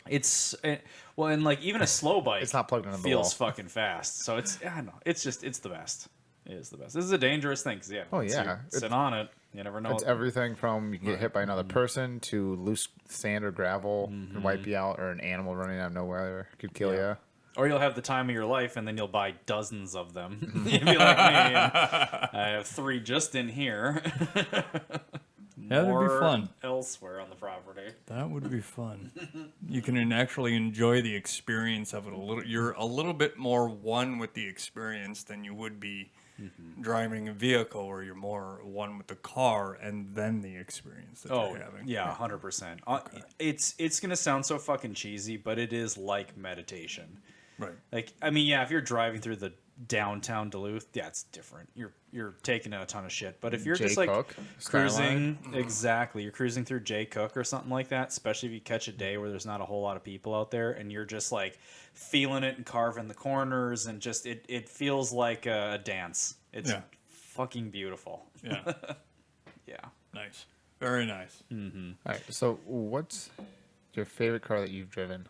Well, and like even a slow bike, It's not plugged into the feels wall. fucking fast. So it's I don't know. It's the best. It is the best. This is a dangerous thing. 'Cause, Oh, yeah. you sit on it. You never know. It's everything from you can get hit by another person to loose sand or gravel can wipe you out, or an animal running out of nowhere could kill you. Or you'll have the time of your life, and then you'll buy dozens of them. You'll be like me. And I have 3 just in here. That would be fun. Elsewhere on the property. That would be fun. You can actually enjoy the experience of it a little. You're a little bit more one with the experience than you would be driving a vehicle, where you're more one with the car and then the experience that you're having. Yeah, 100%. It's gonna sound so fucking cheesy, but it is like meditation. Right. Like, I mean, yeah, if you're driving through the downtown Duluth, yeah, it's different. You're taking in a ton of shit. But if you're just like Cook, cruising, exactly, you're cruising through Jay Cook or something like that, especially if you catch a day where there's not a whole lot of people out there, and you're just like feeling it and carving the corners, and just it feels like a dance. It's fucking beautiful. Yeah. Yeah. Nice. Very nice. All right. So, what's your favorite car that you've driven?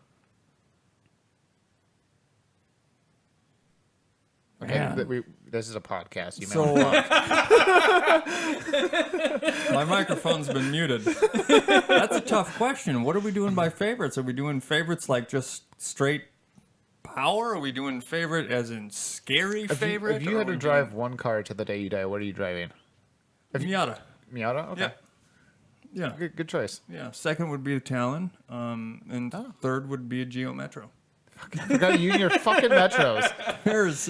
Okay, Man. this is a podcast. You So, may my microphone's been muted. That's a tough question. What are we doing by favorites? Are we doing favorites like just straight power? Are we doing favorite as in scary favorite? If you had to drive one car to the day you die, what are you driving? Miata. Miata? Okay. Yeah. Good choice. Yeah. Second would be a Talon. And third would be a Geo Metro. I forgot you and your fucking Metros.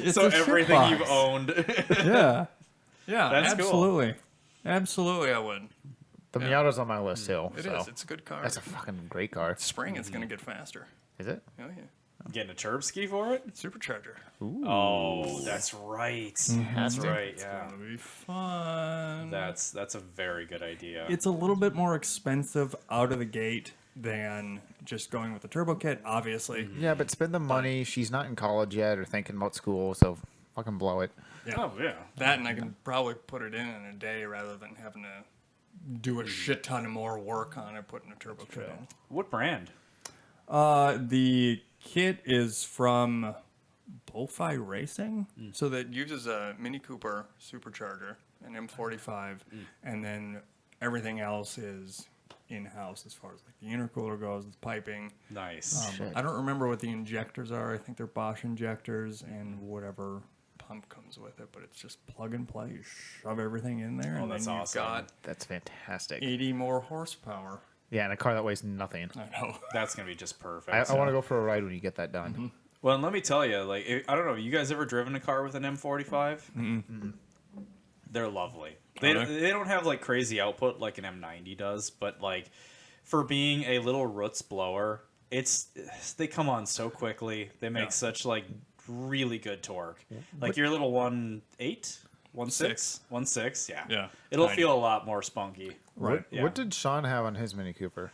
It's So a shit everything box. you've owned. Yeah. Yeah, That's cool. absolutely. Absolutely, I would. The Miata's on my list too. It so. is. It's a good car. That's a fucking great car. Spring, it's going to get faster. Is it? Oh, yeah. Getting a turb ski for it? Supercharger. Oh, that's right. That's right. Yeah. That'll be fun. That's a very good idea. It's a little bit more expensive out of the gate than just going with the turbo kit, obviously. Yeah, but spend the money. She's not in college yet or thinking about school, so fucking blow it. Yeah. Oh yeah. That, and I can probably put it in a day rather than having to do a shit ton of more work on it, putting a turbo kit in. What brand? The kit is from Bullfi Racing. So that uses a Mini Cooper supercharger, an M45, And then everything else is in-house as far as like the intercooler goes, the piping. Nice. I don't remember what the injectors are. I think they're Bosch injectors and whatever pump comes with it, but it's just plug and play. You shove everything in there, and that's then you've awesome. got That's fantastic. 80 more horsepower. Yeah, and a car that weighs nothing. I know. That's gonna be just perfect. I want to go for a ride when you get that done. Well, and let me tell you, like, I don't know, you guys ever driven a car with an M45? They're lovely. They don't have like crazy output like an M90 does, but like for being a little roots blower, they come on so quickly. They make such like really good torque. Like your little 1.8, 1.6, 1.6, yeah. Yeah. It'll Tiny. feel a lot more spunky. Right. Yeah. What did Sean have on his Mini Cooper?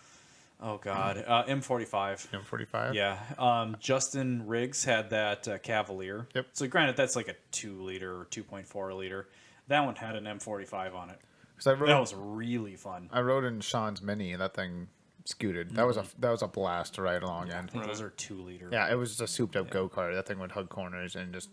Oh God, M45. M45? Yeah. Justin Riggs had that Cavalier. Yep. So granted, that's like a 2-liter or 2.4 liter. That one had an M45 on it. Because That was really fun. I rode in Sean's Mini, and that thing scooted. That was a blast to ride along in. I think those are 2-liter. Yeah, it was just a souped up go kart. That thing would hug corners and just.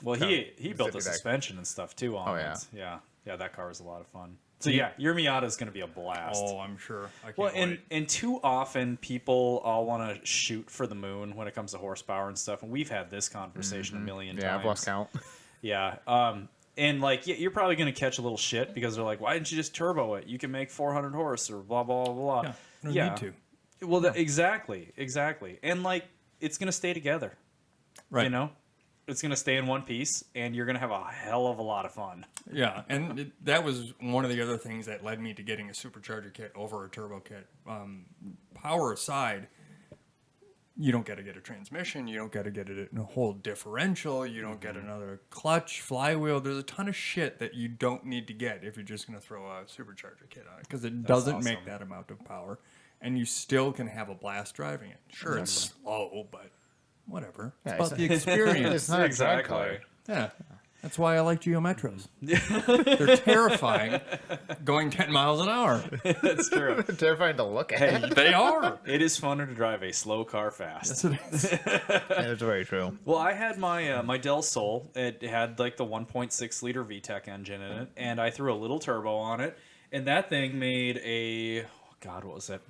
Well, he built the zippy back. suspension and stuff too on Oh, it. yeah. Yeah. Yeah, that car was a lot of fun. So yeah, your Miata is going to be a blast. Oh, I'm sure. I can't Well, wait. and too often people all want to shoot for the moon when it comes to horsepower and stuff, and we've had this conversation a million Yeah, times. I've lost count. Yeah. And like you're probably going to catch a little shit because they're like, why didn't you just turbo it? You can make 400 horse or blah blah blah. Yeah, no need to. Well, exactly. And like it's going to stay together. Right. You know, it's going to stay in one piece, and you're going to have a hell of a lot of fun. Yeah, and that was one of the other things that led me to getting a supercharger kit over a turbo kit. Power aside, you don't get to get a transmission. You don't get to get a whole differential. You don't get another clutch, flywheel. There's a ton of shit that you don't need to get if you're just going to throw a supercharger kit on it because it doesn't make that amount of power. And you still can have a blast driving it. Sure, it's slow, but whatever. It's about the experience. It's not Exactly. Yeah. That's why I like Geo Metros. They're terrifying going 10 miles an hour. That's true. Terrifying to look at. They are. It is funner to drive a slow car fast. That's what it is. It's very true. Well, I had my my Del Sol. It had like the 1.6 liter VTEC engine in it, and I threw a little turbo on it, and that thing made what was it?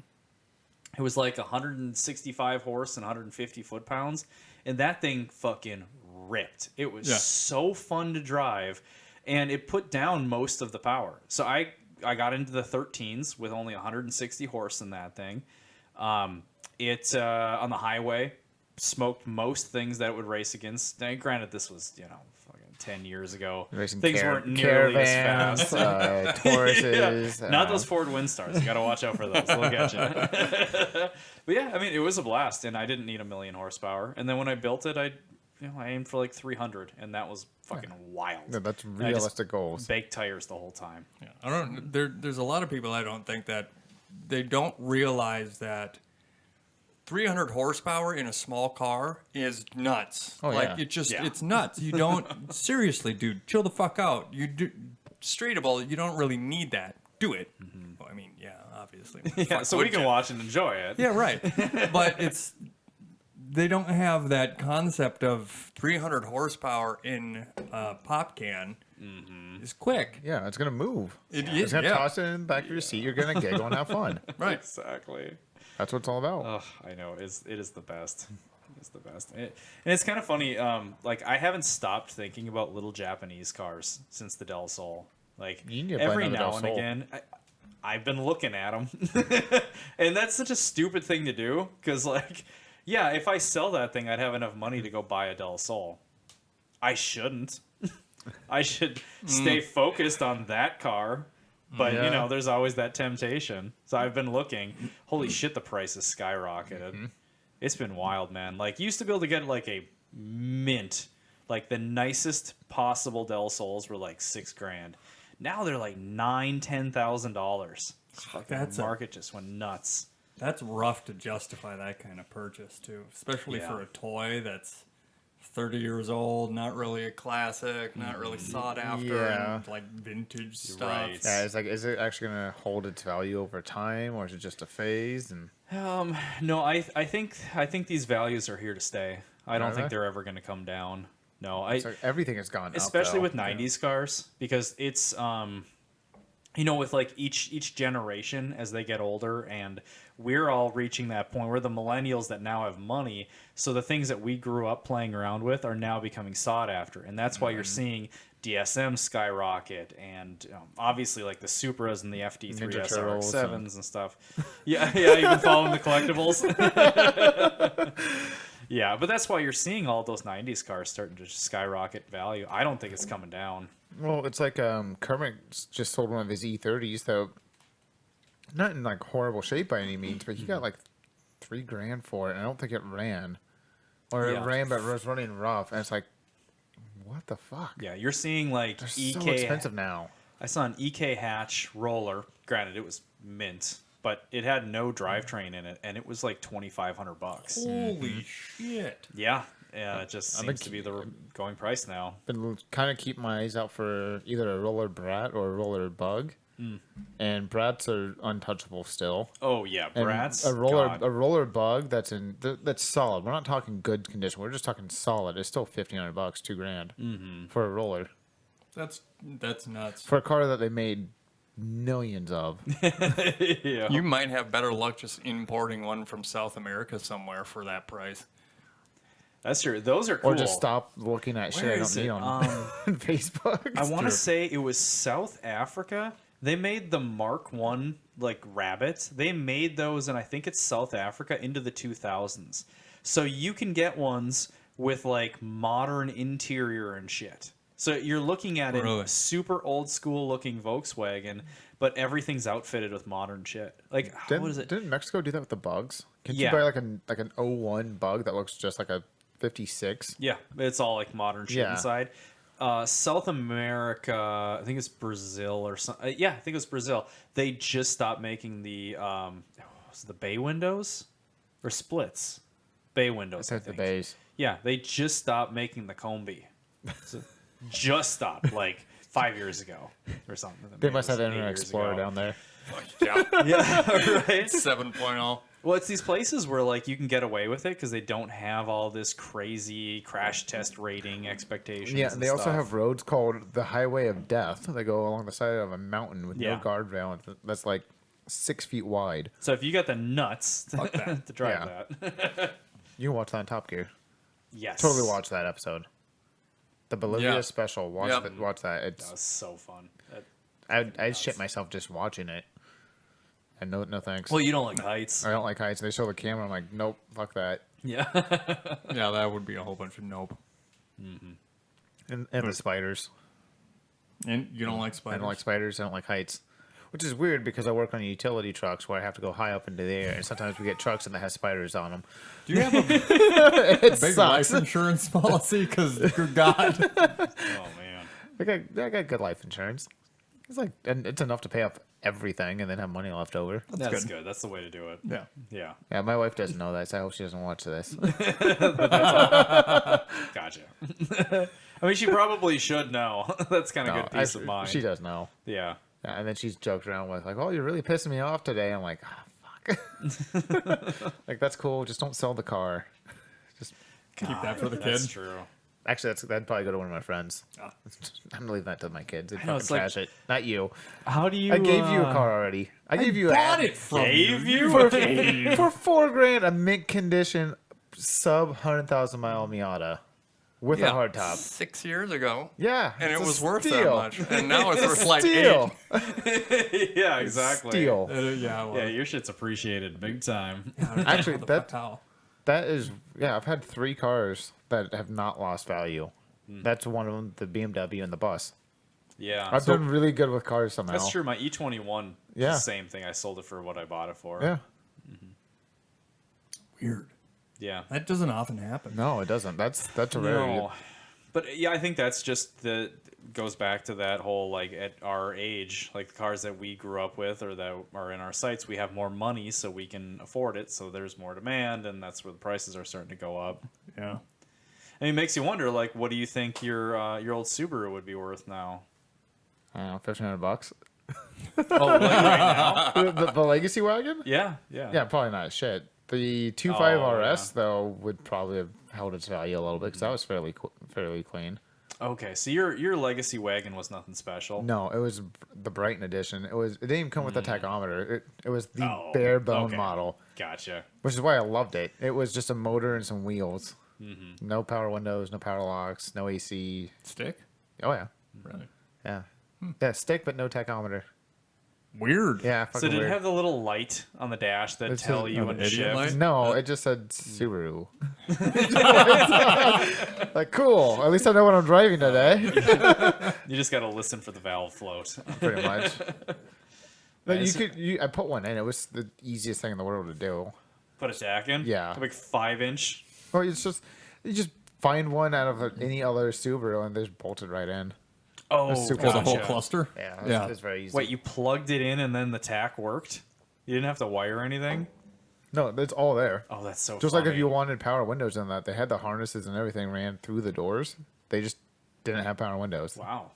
It was like 165 horse and 150 foot-pounds, and that thing fucking ripped. It was so fun to drive, and it put down most of the power. So I got into the 13s with only 160 horse in that thing. It on the highway smoked most things that it would race against. Now, granted, this was fucking 10 years ago. Racing Things weren't nearly as fast. Tauruses. Not those Ford Windstars. You got to watch out for those. They'll get you. But yeah, I mean, it was a blast, and I didn't need 1 million horsepower. And then when I built it, I aimed for like 300, and that was fucking wild. Yeah, that's And I realistic just goals. baked tires the whole time. Yeah, I don't. There's a lot of people I don't think that they don't realize that 300 horsepower in a small car is nuts. Oh, like yeah. it's nuts. You don't seriously, dude. Chill the fuck out. You do streetable. You don't really need that. Do it. Well, I mean, yeah, obviously. Yeah, so we can watch and enjoy it. Yeah, right. But they don't have that concept of 300 horsepower in a pop can is quick. Yeah, it's going to move. It's going to toss it in the back of your seat. You're going to giggle and have fun. Right. Exactly. That's what it's all about. Oh, I know. It is the best. It's the best. And it's kind of funny. Like, I haven't stopped thinking about little Japanese cars since the Del Sol. Like, You need to buy every another now Del and Sol. again, I've been looking at them. And that's such a stupid thing to do. Because, like, yeah, if I sell that thing, I'd have enough money to go buy a Del Sol. I shouldn't. I should stay focused on that car. But, Yeah. there's always that temptation. So I've been looking. Holy shit, the price has skyrocketed. It's been wild, man. Like, you used to be able to get, like, a mint. Like, the nicest possible Del Sols were, like, $6,000. Now they're, like, $10,000. That's The market just went nuts. That's rough to justify that kind of purchase too, especially Yeah. for a toy that's 30 years old, not really a classic, not really sought after, Yeah. and like vintage stuff. right. Yeah, it's like, is it actually going to hold its value over time, or is it just a phase? And No, I think these values are here to stay. I don't Are think they? they're ever going to come down. No, it's like everything has gone up. especially though. with 90s cars, because it's with like each generation as they get older, and we're all reaching that point. We're the millennials that now have money, so the things that we grew up playing around with are now becoming sought after, and that's why you're seeing DSM skyrocket, and obviously like the Supras and the FD3 Ninja Turtles SRX7s and stuff. Yeah, you've been following the collectibles. Yeah, but that's why you're seeing all those 90s cars starting to just skyrocket value. I don't think it's coming down. Well, it's like Kermit just sold one of his E30s, though not in like horrible shape by any means, but he got like $3,000 for it, and I don't think it ran, or Yeah. it ran but it was running rough, and it's like, what the fuck? Yeah, you're seeing like They're EK. so expensive now. I saw an EK hatch roller. Granted, it was mint, but it had no drivetrain in it, and it was like $2,500. Holy shit! Yeah, it just been seems to be the going price now. Been kind of keep my eyes out for either a roller brat or a roller bug, and brats are untouchable still. Oh yeah, And brats. a roller God. a roller bug that's that's solid. We're not talking good condition. We're just talking solid. It's still $1,500, $2,000 for a roller, That's nuts. for a car that they made millions of. Yeah. You might have better luck just importing one from South America somewhere for that price. That's true. Those are cool. Or just stop looking at shit Where I is don't need it? on Facebook. I want to say it was South Africa. They made the Mark One like rabbits. They made those, and I think it's South Africa into the 2000s. So you can get ones with like modern interior and shit. So you're looking at Really? a super old school looking Volkswagen, but everything's outfitted with modern shit. Like, what is it? Didn't Mexico do that with the bugs? Can Yeah. you buy like an '01 bug that looks just like a 56? Yeah, it's all like modern shit Yeah. inside. South America, I think it's Brazil or something. Yeah, I think it was Brazil. They just stopped making the was it the bay windows or splits. Bay windows. I It's the think. bays. Yeah, they just stopped making the combi. So, just stopped like 5 years ago or something. They Maybe must it have was the 8 Internet years Explorer ago. down there. Yeah. Yeah, right. 7.0. Well, it's these places where like you can get away with it because they don't have all this crazy crash test rating expectations. Yeah, and they also stuff. have roads called the Highway of Death. They go along the side of a mountain with Yeah. no guardrail. That's like 6 feet wide. So if you got the nuts to drive Yeah. that, You can watch that on Top Gear. yes, Totally watch that episode. The Bolivia Yeah. special. Watch Yep. that. Watch that. That It's was so fun. I'd shit myself just watching it. And no thanks. Well, you don't like heights. I don't like heights. They show the camera. I'm like, nope, fuck that. Yeah. Yeah, that would be a whole bunch of nope. And the spiders. And you don't like I spiders? don't like spiders. I don't like heights. Which is weird because I work on utility trucks where I have to go high up into the air, and sometimes we get trucks that have spiders on them. Do you have a It big sucks. life insurance policy? Because, good God. Oh man. I got good life insurance. It's like, and it's enough to pay off everything and then have money left over. That's good. That's the way to do it. Yeah. Yeah. Yeah, my wife doesn't know that, so I hope she doesn't watch this. Gotcha. I mean, she probably should know. That's kind of No, good peace of mind. She does know. Yeah. Yeah, and then she's joked around with like, "Oh, you're really pissing me off today." I'm like, "Ah, fuck." Like that's cool. Just don't sell the car. Keep that for the kid. That's true. Actually, that'd probably go to one of my friends. Ah. I'm leaving that to my kids. They'd know, fucking it's like- trash it. Not you. How do you? I gave you a car already. I gave you Bought a it from Gave you? for $4,000, a mint condition, sub 100,000-mile Miata with a hard top. 6 years ago. Yeah, And it it's a was worth that steal. much. And now it's worth like Steal. 8. Yeah, exactly. Steal. Yeah, well, Yeah, your shit's appreciated big time. Actually, how? that is, yeah, I've had 3 cars that have not lost value. That's one of them, the BMW and the bus. Yeah. I've done really good with cars somehow. That's true. My E21, Yeah. the same thing. I sold it for what I bought it for. Yeah. Weird. Yeah. That doesn't often happen. No, it doesn't. That's a rarity. No. But yeah, I think that's just goes back to that whole like at our age, like the cars that we grew up with or that are in our sights, we have more money so we can afford it. So there's more demand, and that's where the prices are starting to go up. Yeah. I mean, it makes you wonder, like, what do you think your old Subaru would be worth now? I don't know, $1,500. Oh, like right now? the legacy wagon? Yeah. Yeah, probably not shit. The 2.5 Oh, RS though would probably have held its value a little bit because that was fairly clean. Okay, so your legacy wagon was nothing special. No, it was the Brighton edition. It didn't even come with the tachometer. It was the Oh, bare bone okay. model, Gotcha. which is why I loved it. It was just a motor and some wheels. Mm-hmm. No power windows, no power locks, no AC. Stick? Oh yeah, Really? yeah, yeah. Stick, but no tachometer. Weird. Yeah. So Fucking did weird. it have the little light on the dash that It tell says- you oh, when the to idiot shift? light? No, it just said Subaru. Like, cool. At least I know what I'm driving today. You just got to listen for the valve float. Pretty much. But Nice. I put one in. It was the easiest thing in the world to do. Put a jack in? Yeah. Like 5-inch? Well, you just find one out of any other Subaru and they just bolt it right in. Oh, super For the whole gotcha. cluster? Yeah, it's very easy. Wait, you plugged it in and then the tack worked? You didn't have to wire anything? No, it's all there. Oh, that's so Just funny. like if you wanted power windows in that, they had the harnesses and everything ran through the doors. They just didn't have power windows. Wow.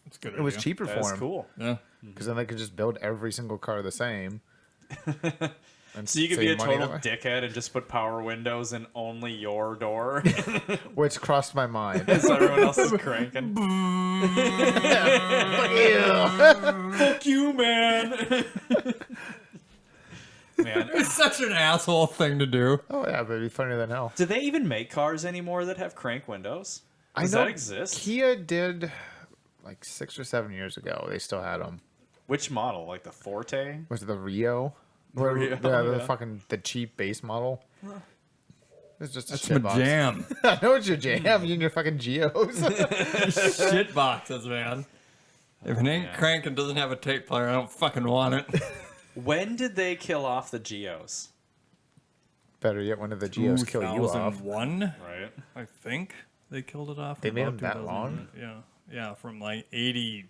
That's good. It was cheaper That's for them. cool. Yeah. Because then they could just build every single car the same. And So you could be a save money total that way. dickhead and just put power windows in only your door. Which crossed my mind. So everyone else is cranking. Fuck you, man. Man, It's such an asshole thing to do. Oh yeah, but it'd be funnier than hell. do they even make cars anymore that have crank windows? Does I know that exist? Kia did like 6 or 7 years ago. They still had them. Which model? Like the Forte? Was it the Rio? Rio, The yeah. fucking the cheap base model. It's just a That's shit my box. jam. I know it's your jam. You and your fucking Geos. Shit boxes, man. If it ain't crank and doesn't have a tape player, I don't fucking want it. When did they kill off the Geos? Better yet, when did the Geos kill you off? 2001, Right. I think they killed it off. They in made about them that long? Yeah, from like 80.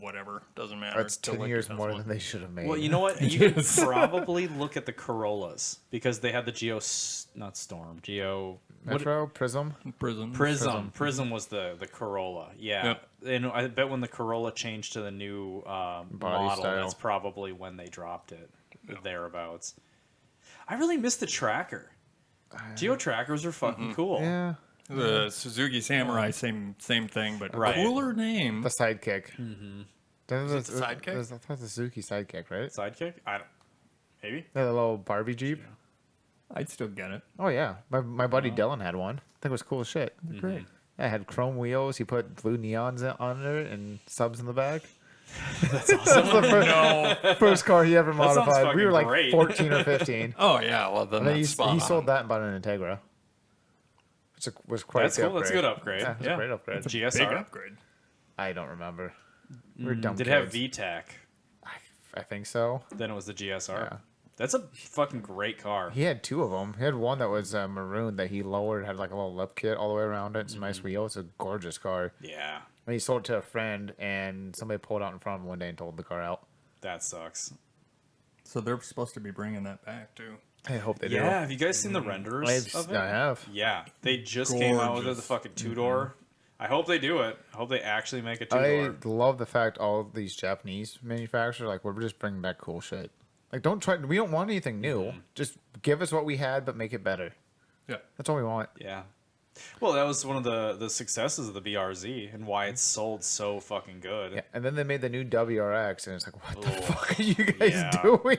Whatever, doesn't matter. That's till 10 like years more 2001. than they should have made. Well, you know what? You could probably look at the Corollas because they had the Geo, not Storm, Geo. Metro, Prism. Prism was the Corolla. Yeah. Yep. And I bet when the Corolla changed to the new model, style. that's probably when they dropped it. Thereabouts. I really miss the tracker. Geo trackers are fucking cool. Yeah. The Suzuki Samurai, same thing, but Right. cooler name. The sidekick. Mm-hmm. Is it the sidekick? I thought the Suzuki sidekick, right? Sidekick? I don't. Maybe. The little Barbie Jeep. I'd still get it. Oh, yeah. My buddy Dylan had one. I think it was cool as shit. Great. Yeah, it had chrome wheels. He put blue neons on it and subs in the back. That's awesome. First car he ever sounds modified. We were like fucking great. 14 or 15. Oh yeah, well then And then that's spot he on. sold that and bought an Integra. Which was quite That's the cool. That's a good upgrade. Yeah, it's a great upgrade. Big GSR. upgrade. I don't remember. We're dumb Did it have kids. VTEC? I think so. Then it was the GSR. Yeah. That's a fucking great car. He had two of them. He had one that was maroon that he lowered, had like a little lip kit all the way around it. Some nice wheels. It's a gorgeous car. Yeah. And he sold it to a friend, and somebody pulled out in front of him one day and told the car out. That sucks. So they're supposed to be bringing that back too. I hope they do. Yeah. Have you guys seen the renders of it? I have. Yeah. They just came out with the Gorgeous. fucking two-door. I hope they do it. I hope they actually make a I two-door. love the fact all these Japanese manufacturers, like, we're just bringing back cool shit. Like, don't try. We don't want anything new. Just give us what we had, but make it better. Yeah. That's all we want. Yeah. Well, that was one of the successes of the BRZ and why it sold so fucking good. Yeah. And then they made the new WRX, and it's like, what the Ugh. fuck are you guys Yeah. doing?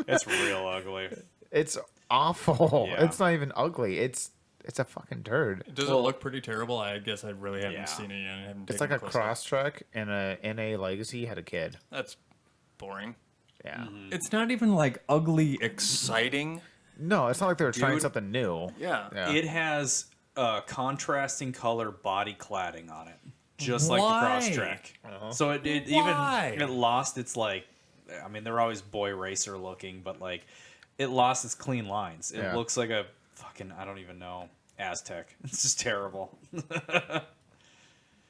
It's real ugly. It's awful. Yeah. It's not even ugly. It's a fucking turd. Does it look pretty terrible? I guess I really haven't Yeah. seen it yet. I haven't It's taken like a close look. Crosstrek and a NA Legacy had a kid. That's boring. Yeah. It's not even like ugly exciting. No, it's not like they were trying Dude. something new. Yeah. Yeah. It has contrasting color body cladding on it, just like Why? the Crosstrek. Uh-huh. So it Why? even it lost its like, I mean they're always boy racer looking, but like it lost its clean lines. It Yeah. looks like a fucking I don't even know Aztec. It's just terrible.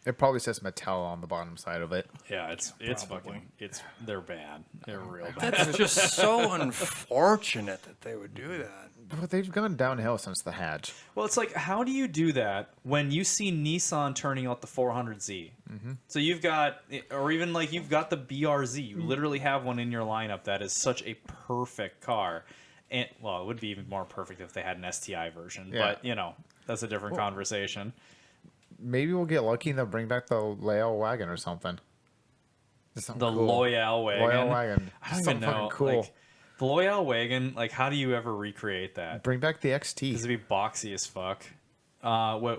It probably says Mattel on the bottom side of it. Yeah, it's Probably. fucking they're bad. They're real bad. That's just so unfortunate that they would do that. But they've gone downhill since the hatch. Well, it's like, how do you do that when you see Nissan turning out the 400Z? So you've got, or even like you've got the BRZ. You literally have one in your lineup that is such a perfect car. And well, it would be even more perfect if they had an STI version. Yeah. But, you know, that's a different conversation. Maybe we'll get lucky and they'll bring back the Lael wagon or something. Just something The cool. Loyal wagon. Loyal wagon. I don't even Something know. fucking cool. Like, the Loyal wagon, like, how do you ever recreate that? Bring back the Because XT. it'd be boxy as fuck.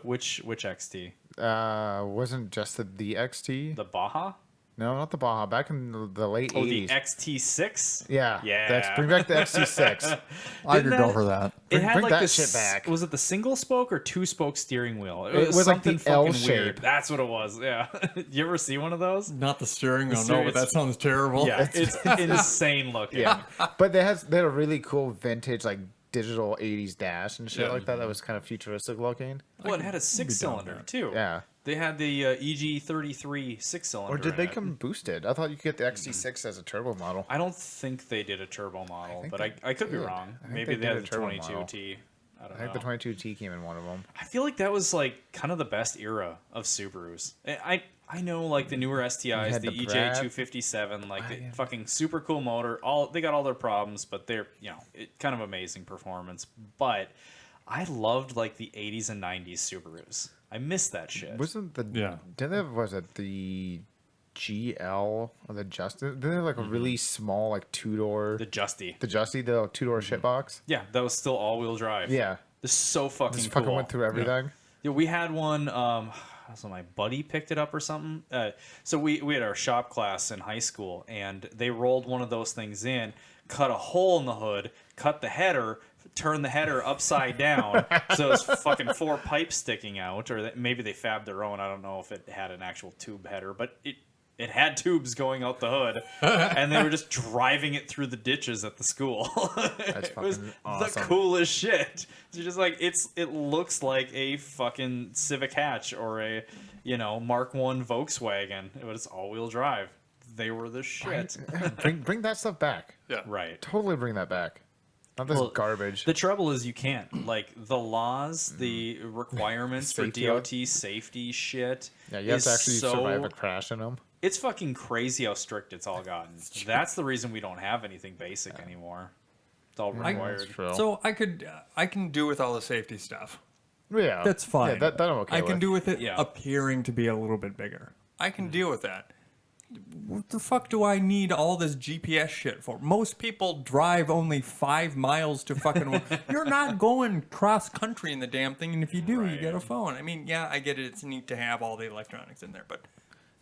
Which XT? Wasn't just the XT? The Baja? No, not the Baja. Back in the late Oh, the 80s. XT6? Yeah. Yeah. Bring back the XT6. I Didn't could go that- for that. It had bring like that this. shit back. Was it the single spoke or two spoke steering wheel? It was like something the L fucking weird. shape. That's what it was. Yeah. You ever see one of those? Not the steering wheel. steering- No, but that sounds terrible. Yeah, it's insane looking. Yeah. But they had a really cool vintage, like, digital 80s dash and shit Yeah. like that. That was kind of futuristic looking. Well, it had a six-cylinder too. Yeah. They had the EG33 six-cylinder. Or did they in it. come boosted? I thought you could get the XT6 as a turbo model. I don't think they did a turbo model, think but they I could be did. wrong. I think Maybe they they had did the a turbo model. 22T. I don't I think know. the 22T came in one of them. I feel like that was like kind of the best era of Subarus. I know like the newer STIs, had the the Brad EJ257, like the wagon. fucking super cool motor. They got all their problems, but they're kind of amazing performance. But I loved like the 80s and 90s Subarus. I miss that shit. Wasn't the Yeah. Did they have, was it the GL or the Justin? Did they have like a really small like two-door the Justy. the Justy, the two-door shitbox? Yeah, that was still all-wheel drive. Yeah. This is so fucking Just cool. fucking went through everything. Yeah, we had one. So my buddy picked it up or something. So we had our shop class in high school, and they rolled one of those things in, cut a hole in the hood, cut the header, turn the header upside down, so it's fucking 4 pipes sticking out, or maybe they fabbed their own. I don't know if it had an actual tube header, but it had tubes going out the hood, and they were just driving it through the ditches at the school. That's It was fucking awesome. the coolest shit. It's just like it looks like a fucking Civic hatch or a Mark I Volkswagen. It was all-wheel drive. They were the shit. Bring that stuff back. Yeah. Right. Totally bring that back. Not this Well, garbage. The trouble is you can't. Like, the laws, the requirements for Safety DOT safety shit. Yeah, you have is to actually so, survive a crash in them. It's fucking crazy how strict it's all gotten. That's the reason we don't have anything basic anymore. It's all required. That's true. So I can do with all the safety stuff. Yeah, That's fine. Yeah, that I'm okay I with. can do with it Yeah. appearing to be a little bit bigger. I can deal with that. What the fuck do I need all this GPS shit for? Most people drive only 5 miles to fucking. You're not going cross country in the damn thing, and if you do, you get a phone. I mean, yeah, I get it. It's neat to have all the electronics in there, but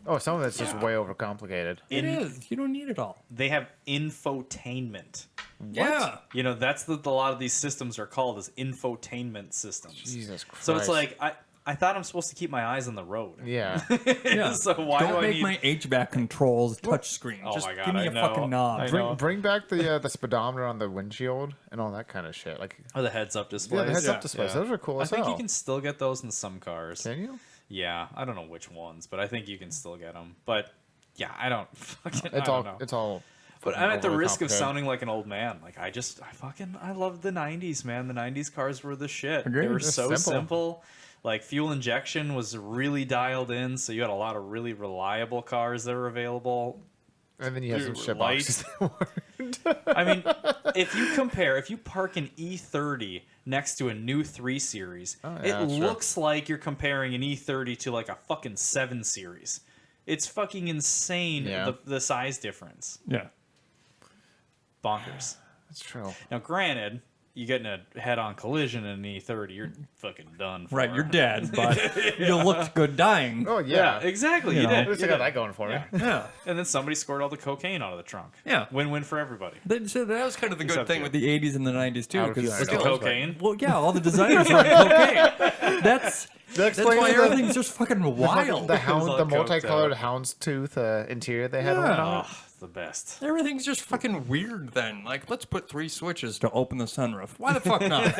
Oh, some of it's just way overcomplicated. it is. You don't need it all. They have infotainment. yeah. That's what a lot of these systems are called, is infotainment systems. Jesus Christ. So it's like, I thought I'm supposed to keep my eyes on the road. Yeah. Yeah. So why don't do I make need... my HVAC controls touchscreen. Oh Just my God, give me I a know. fucking knob. I know. Bring back the speedometer on the windshield and all that kind of shit. Like, Oh, the heads-up displays. yeah, the heads-up displays. Those are cool I as think hell. you can still get those in some cars. Can you? Yeah, I don't know which ones, but I think you can still get them. But yeah, I don't fucking. I It's don't all. know. It's all. But fucking I'm at the overly risk of complicated. sounding like an old man. Like I love the '90s, man. The '90s cars were the shit. They Agreed. were They're so simple. simple. Like, fuel injection was really dialed in, so you had a lot of really reliable cars that were available. And then you have some Dude, shit lights. boxes. I mean, if you park an E30 next to a new 3 Series, Oh, yeah, it that's true. looks like you're comparing an E30 to like a fucking 7 Series. It's fucking insane, Yeah. the size difference. Yeah. Bonkers. That's true. Now, granted, you get in a head-on collision in an E30, you're fucking done for. Right, you're dead, but you looked good dying. Oh Yeah, yeah. exactly. You You know. At did. least You I got did. that going for me. Yeah. Yeah. And then somebody scored all the cocaine out of the trunk. Yeah. Win-win for everybody. So that was kind of the good Except thing you. with the 80s and the 90s too. Out of Because $200. Was the Dollars, cocaine? well, yeah, all the designers were on cocaine. That's explains why the- everything's just fucking wild. The hound, all the coked multicolored out. houndstooth interior they had Yeah. on it. Oh, it's the best. Everything's just fucking weird then. Like, let's put 3 switches to open the sunroof. Why the fuck not?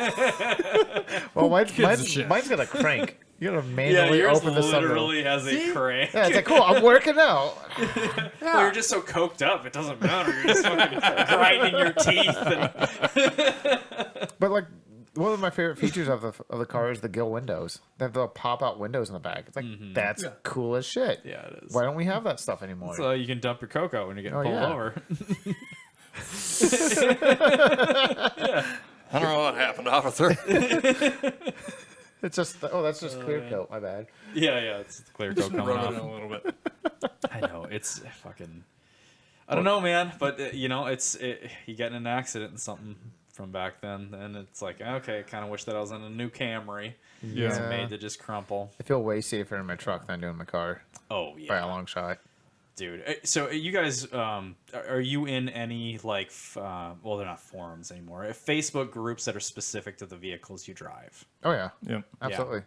Well, gives a shit? mine's got a crank. You gotta Yeah, manually yours open the sunroof. literally has a crank. Yeah, it's like cool. I'm working out. Well, you're just so coked up, it doesn't matter. You're just fucking grinding your teeth. And... But like, one of my favorite features of the car is the gill windows. They have the pop out windows in the back. It's like that's cool as shit. Yeah, it is. Why don't we have that stuff anymore? So you can dump your coke out when you're getting pulled yeah. over. I don't know what happened, officer. It's just that's just clear coat. My bad. Yeah, it's the clear coke coming Rub it in off. a little bit. I know, it's fucking... I don't know, man, but, you get in an accident and something from back then, and it's like, okay, I kind of wish that I was in a new Camry. It's Yeah. made to just crumple. I feel way safer in my truck than I do in my car Oh, by yeah. a long shot. Dude, so you guys, are you in any, like, well, they're not forums anymore, Facebook groups that are specific to the vehicles you drive? Oh yeah, Yep. absolutely.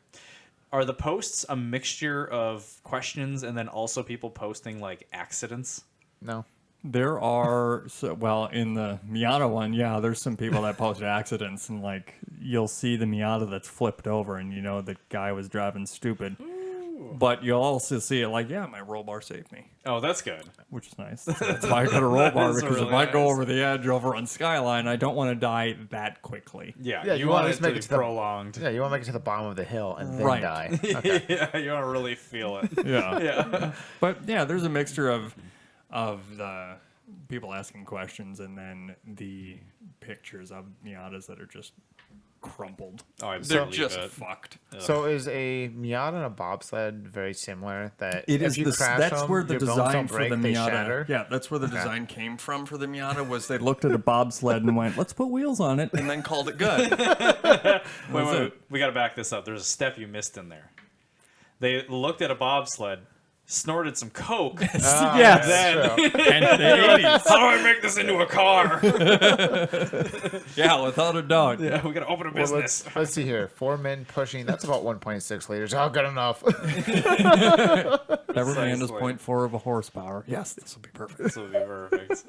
Are the posts a mixture of questions and then also people posting, like, accidents? No. There are, in the Miata one, yeah, there's some people that posted accidents, and like you'll see the Miata that's flipped over, and you know the guy was driving stupid. But you'll also see it like, yeah, my roll bar saved me, Oh, that's good. which is nice. That's why I got a roll bar, That's because if really I go nice. over the edge over on Skyline, I don't want to die that quickly. Yeah, Yeah, you you want wanna it just to make be it to the- prolonged. Yeah, you want to make it to the bottom of the hill and then Right. die. Okay. Yeah, you want to really feel it. Yeah. Yeah. But yeah, there's a mixture of the people asking questions and then the pictures of Miatas that are just crumpled. Oh, I They're believe just it. fucked. So is a Miata and a bobsled very similar? That It if is you crash that's them, where the your bones design don't for break, the they Miata. shatter? Yeah, that's where the design Design came from for the Miata was they looked at a bobsled and went, "Let's put wheels on it." and then called it good. Wait, we got to back this up. There's a step you missed in there. They looked at a bobsled, snorted some coke. Yes. Then, And the 80s. how do I make this into a car? Yeah, without a doubt. Yeah, we gotta open a Well, business. let's see here. 4 men pushing. That's about 1.6 liters. Oh, good enough. Never man is Precisely. 0.4 of a horsepower. Yes, this will be perfect. This would be perfect.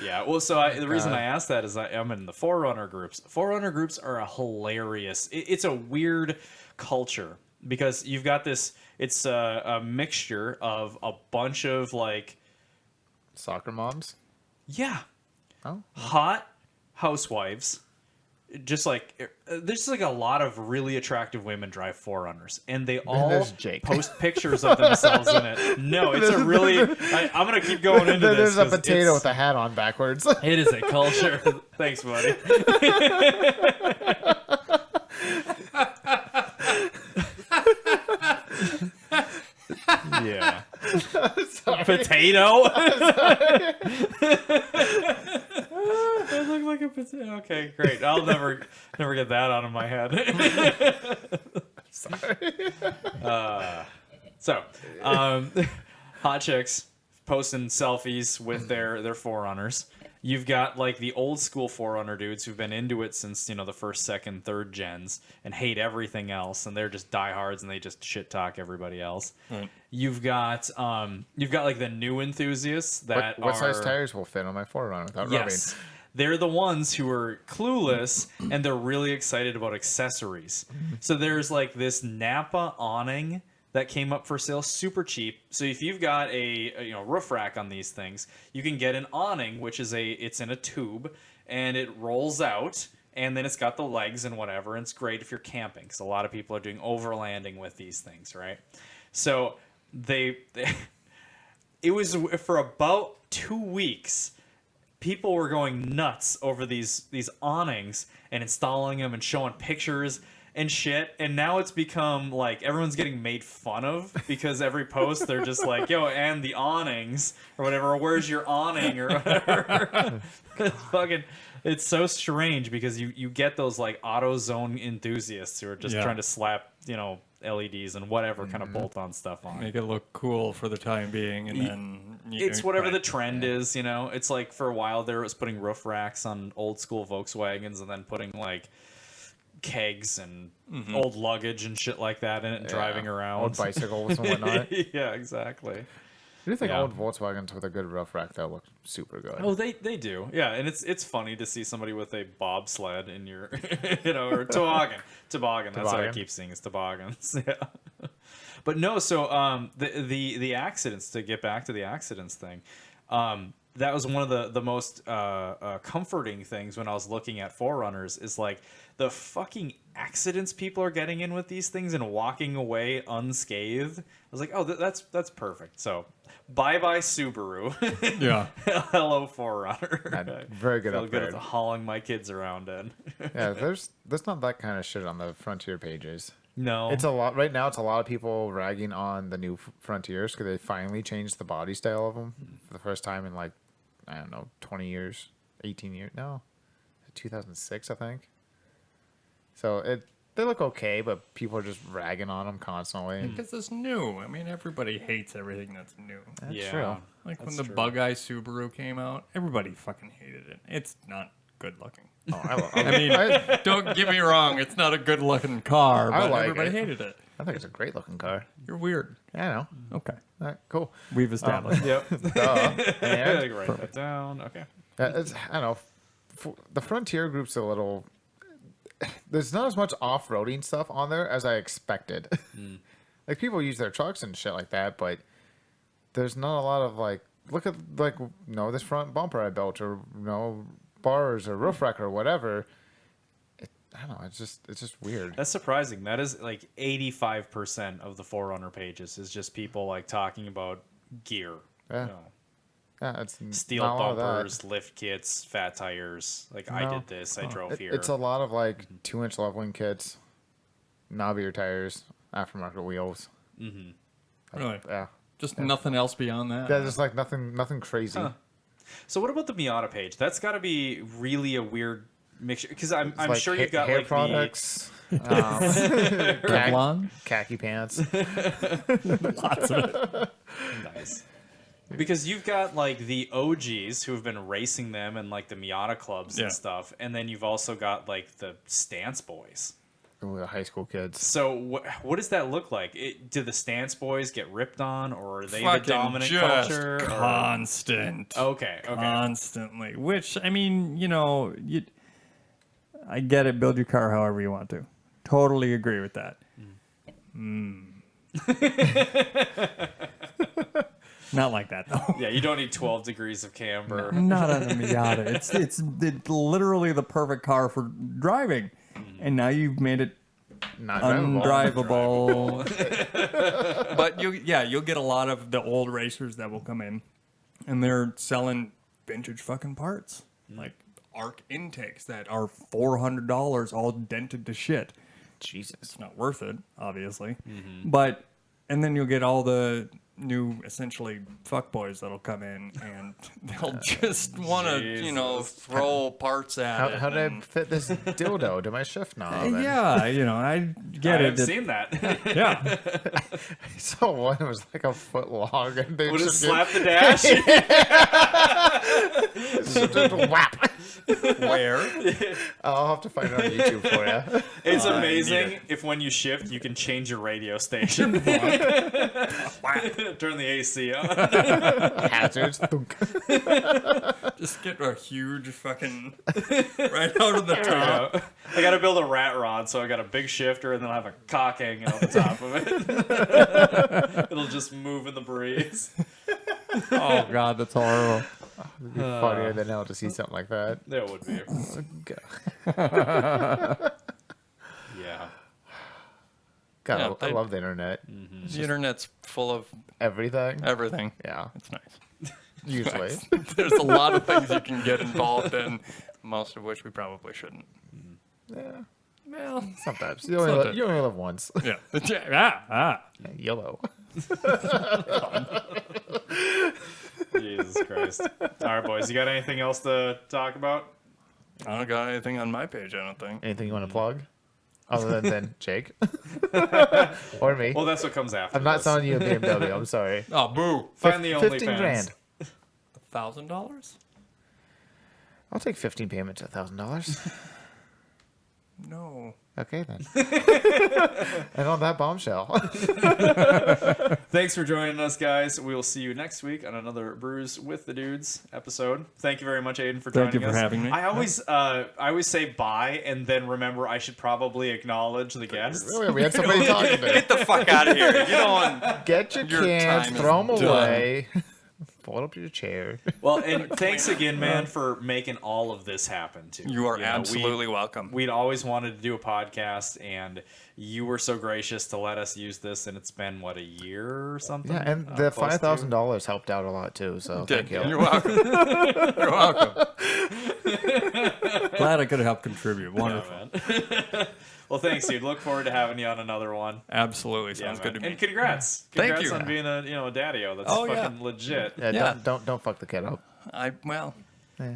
Yeah, well, so the reason I asked that is I'm in the Forerunner groups. Forerunner groups are a hilarious. It's a weird culture because you've got this. It's a mixture of a bunch of like, Soccer moms. yeah, Oh. hot housewives. Just like there's like a lot of really attractive women drive Forerunners, and they all there's Jake. post pictures of themselves in it. No, it's a really. I'm gonna keep going into this. There's a 'cause potato it's- with a hat on backwards. It is a culture. Thanks, buddy. Yeah. Potato? It looked like a potato. Okay, great. I'll never get that out of my head. So, hot chicks posting selfies with their Forerunners. You've got like the old school Forerunner dudes who've been into it since the first, second, third gens and hate everything else, and they're just diehards and they just shit talk everybody else. Right. You've got like the new enthusiasts that What size are tires will fit on my Forerunner without yes. They're the ones who are clueless and they're really excited about accessories. So there's like this Napa awning that came up for sale super cheap. So if you've got a roof rack on these things, you can get an awning, which is it's in a tube and it rolls out and then it's got the legs and whatever. And it's great if you're camping because a lot of people are doing overlanding with these things, right? So it was for about 2 weeks. People were going nuts over these awnings and installing them and showing pictures and shit, and now it's become like everyone's getting made fun of because every post they're just like, yo, and the awnings or whatever, or where's your awning or whatever. It's so strange because you get those like AutoZone enthusiasts who are just Yeah. trying to slap LEDs and whatever kind of bolt-on stuff on. Make it look cool for the time being, and then It's whatever the trend is, It's like for a while there it was putting roof racks on old school Volkswagens and then putting like kegs and old luggage and shit like that in it and driving around. Old bicycles and whatnot. Yeah, exactly. I do think Yeah. old Volkswagens with a good roof rack that look super good. Oh, they do. Yeah, and it's funny to see somebody with a bobsled in your or toboggan. That's what I Toboggan. keep seeing is toboggans. Yeah. But no, so the accidents, to get back to the accidents thing, that was one of the most comforting things when I was looking at Forerunners is like the fucking accidents people are getting in with these things and walking away unscathed. I was like, oh, that's perfect. So bye Subaru. Yeah. Hello Forerunner. Very good Feel good upgrade. at hauling my kids around in. Yeah, there's not that kind of shit on the Frontier pages. No, It's a lot right now. It's a lot of people ragging on the new Frontiers because they finally changed the body style of them for the first time in like, I don't know, 20 years, 18 years. No, 2006, I think. So they look okay, but people are just ragging on them constantly. Because it's new. I mean, everybody hates everything that's new. That's yeah. true. Like That's when the true. Bug-Eye Subaru came out, everybody fucking hated it. It's not good looking. Oh, I mean, don't get me wrong, it's not a good looking car, I but like everybody it. hated it. I think it's a great looking car. You're weird. Yeah, I know. Okay. All right, cool. We've established. Yep. Duh. And Like, write that down. Okay. I don't know. The Frontier group's a little. There's not as much off-roading stuff on there as I expected. Like people use their trucks and shit like that, but there's not a lot of like. Look at like this front bumper I built, or bars or roof rack or whatever. I don't know. It's just weird. That's surprising. That is like 85% of the Forerunner pages is just people like talking about gear. Yeah. Yeah, it's Steel not a lot of that. bumpers, lift kits, fat tires. Like I No. did this. I drove here. It's a lot of like 2-inch leveling kits, knobbier tires, aftermarket wheels. Really? Yeah. Just nothing else beyond that. Yeah, just like nothing crazy. So what about the Miata page? That's got to be really a weird mixture because I'm Like sure you've got hair like products. Revlon. Khaki pants. Lots of it. Nice. Because you've got like the OGs who have been racing them and like the Miata clubs Yeah. and stuff, and then you've also got like the stance boys. Ooh, the high school kids. So what does that look like? Do the stance boys get ripped on, or are they the Fucking dominant just culture? or- constant. Okay. Constantly. Which, I mean, I get it. Build your car however you want to. Totally agree with that. Not like that, though. Yeah, you don't need 12 degrees of camber. Not on a Miata. It's literally the perfect car for driving. And now you've made it Not drivable. undrivable. But you'll get a lot of the old racers that will come in, and they're selling vintage fucking parts, like arc intakes that are $400, all dented to shit. Jesus. It's not worth it, obviously. But and then you'll get all the new essentially fuckboys that'll come in and they'll just want to throw parts at it. How did I and- fit this dildo to my shift knob? And Yeah, I get I've it. seen that. Yeah. I saw one that was like a foot long, and they Would it just slap the dash? just whap. Where? I'll have to find it on YouTube for you. It's need amazing it. if when you shift, you can change your radio station. Turn the AC on. Hazards. Thunk. Just get a huge fucking right out of the top. I gotta build a rat rod, so I got a big shifter, and then I'll have a cock hanging on the top of it. It'll just move in the breeze. Oh god, that's horrible. It'd be funnier than hell to see something like that. There would be. Yeah. God, Yeah, I love the internet. The internet's full of Everything. everything. Yeah, It's nice. usually. There's a lot of things you can get involved in, most of which we probably shouldn't. Yeah, Well, sometimes. Sometimes. You only live once. Yeah. Yellow. Jesus Christ. All right, boys. You got anything else to talk about? I don't got anything on my page, I don't think. Anything you want to plug? Other than Jake? Or me? Well, that's what comes after. I'm not this. selling you a BMW. I'm sorry. Oh, boo. Find the 15 OnlyFans. grand. $1,000? I'll take 15 payments at $1,000. No. Okay, then. And on that bombshell. Thanks for joining us, guys. We will see you next week on another Brews with the Dudes episode. Thank you very much, Aiden, for joining Thank you us. for having me. I always say bye and then remember I should probably acknowledge the guest. We had somebody talking there. Get the fuck out of here. You don't. Get your Your cans, time throw them is done. away. Pull up your chair. Well, and thanks again, man, for making all of this happen, too. You are know, absolutely welcome. We'd always wanted to do a podcast, and you were so gracious to let us use this, and it's been, what, a year or something? Yeah, and the Close to. $5,000 helped out a lot, too. So thank you. You're welcome. You're welcome. Glad I could help contribute. Wonderful. Man. Well, thanks, dude. Look forward to having you on another one. Absolutely. Sounds Yeah, good to man. me. And congrats. Thank Congrats you. on being a daddy-o. That's Oh, yeah. fucking legit. Yeah, Yeah. Don't fuck the kid up. Well,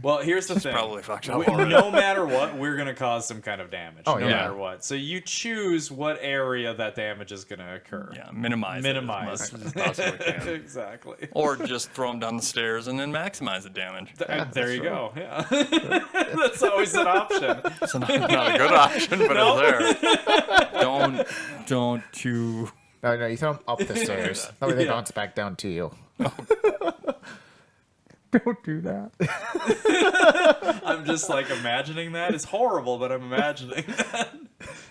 Well, here's the thing. probably fucked up We- already. no matter what, we're going to cause some kind of damage. Oh, no yeah. matter what. So you choose what area that damage is going to occur. yeah, minimize Minimize. it as much as possibly can. Exactly. Or just throw them down the stairs and then maximize the damage. There you go. Yeah. That's always an option. It's not a good option, but it's there. Don't you No, you throw them up the stairs. That way they Yeah. bounce back down to you. don't do that. I'm just like imagining that. It's horrible, but I'm imagining that.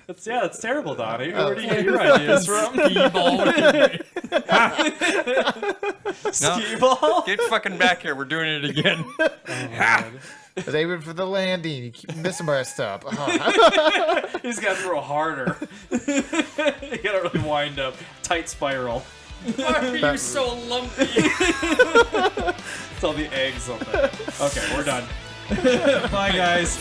It's terrible, Donnie. Where do you get your ideas from? Skee ball? Get fucking back here. We're doing it again. But even for the landing, you keep missing by a step. Oh. He's got to throw harder. You got to really wind up. Tight spiral. Why are you so lumpy? It's all the eggs on there. Okay, we're done. Bye, guys.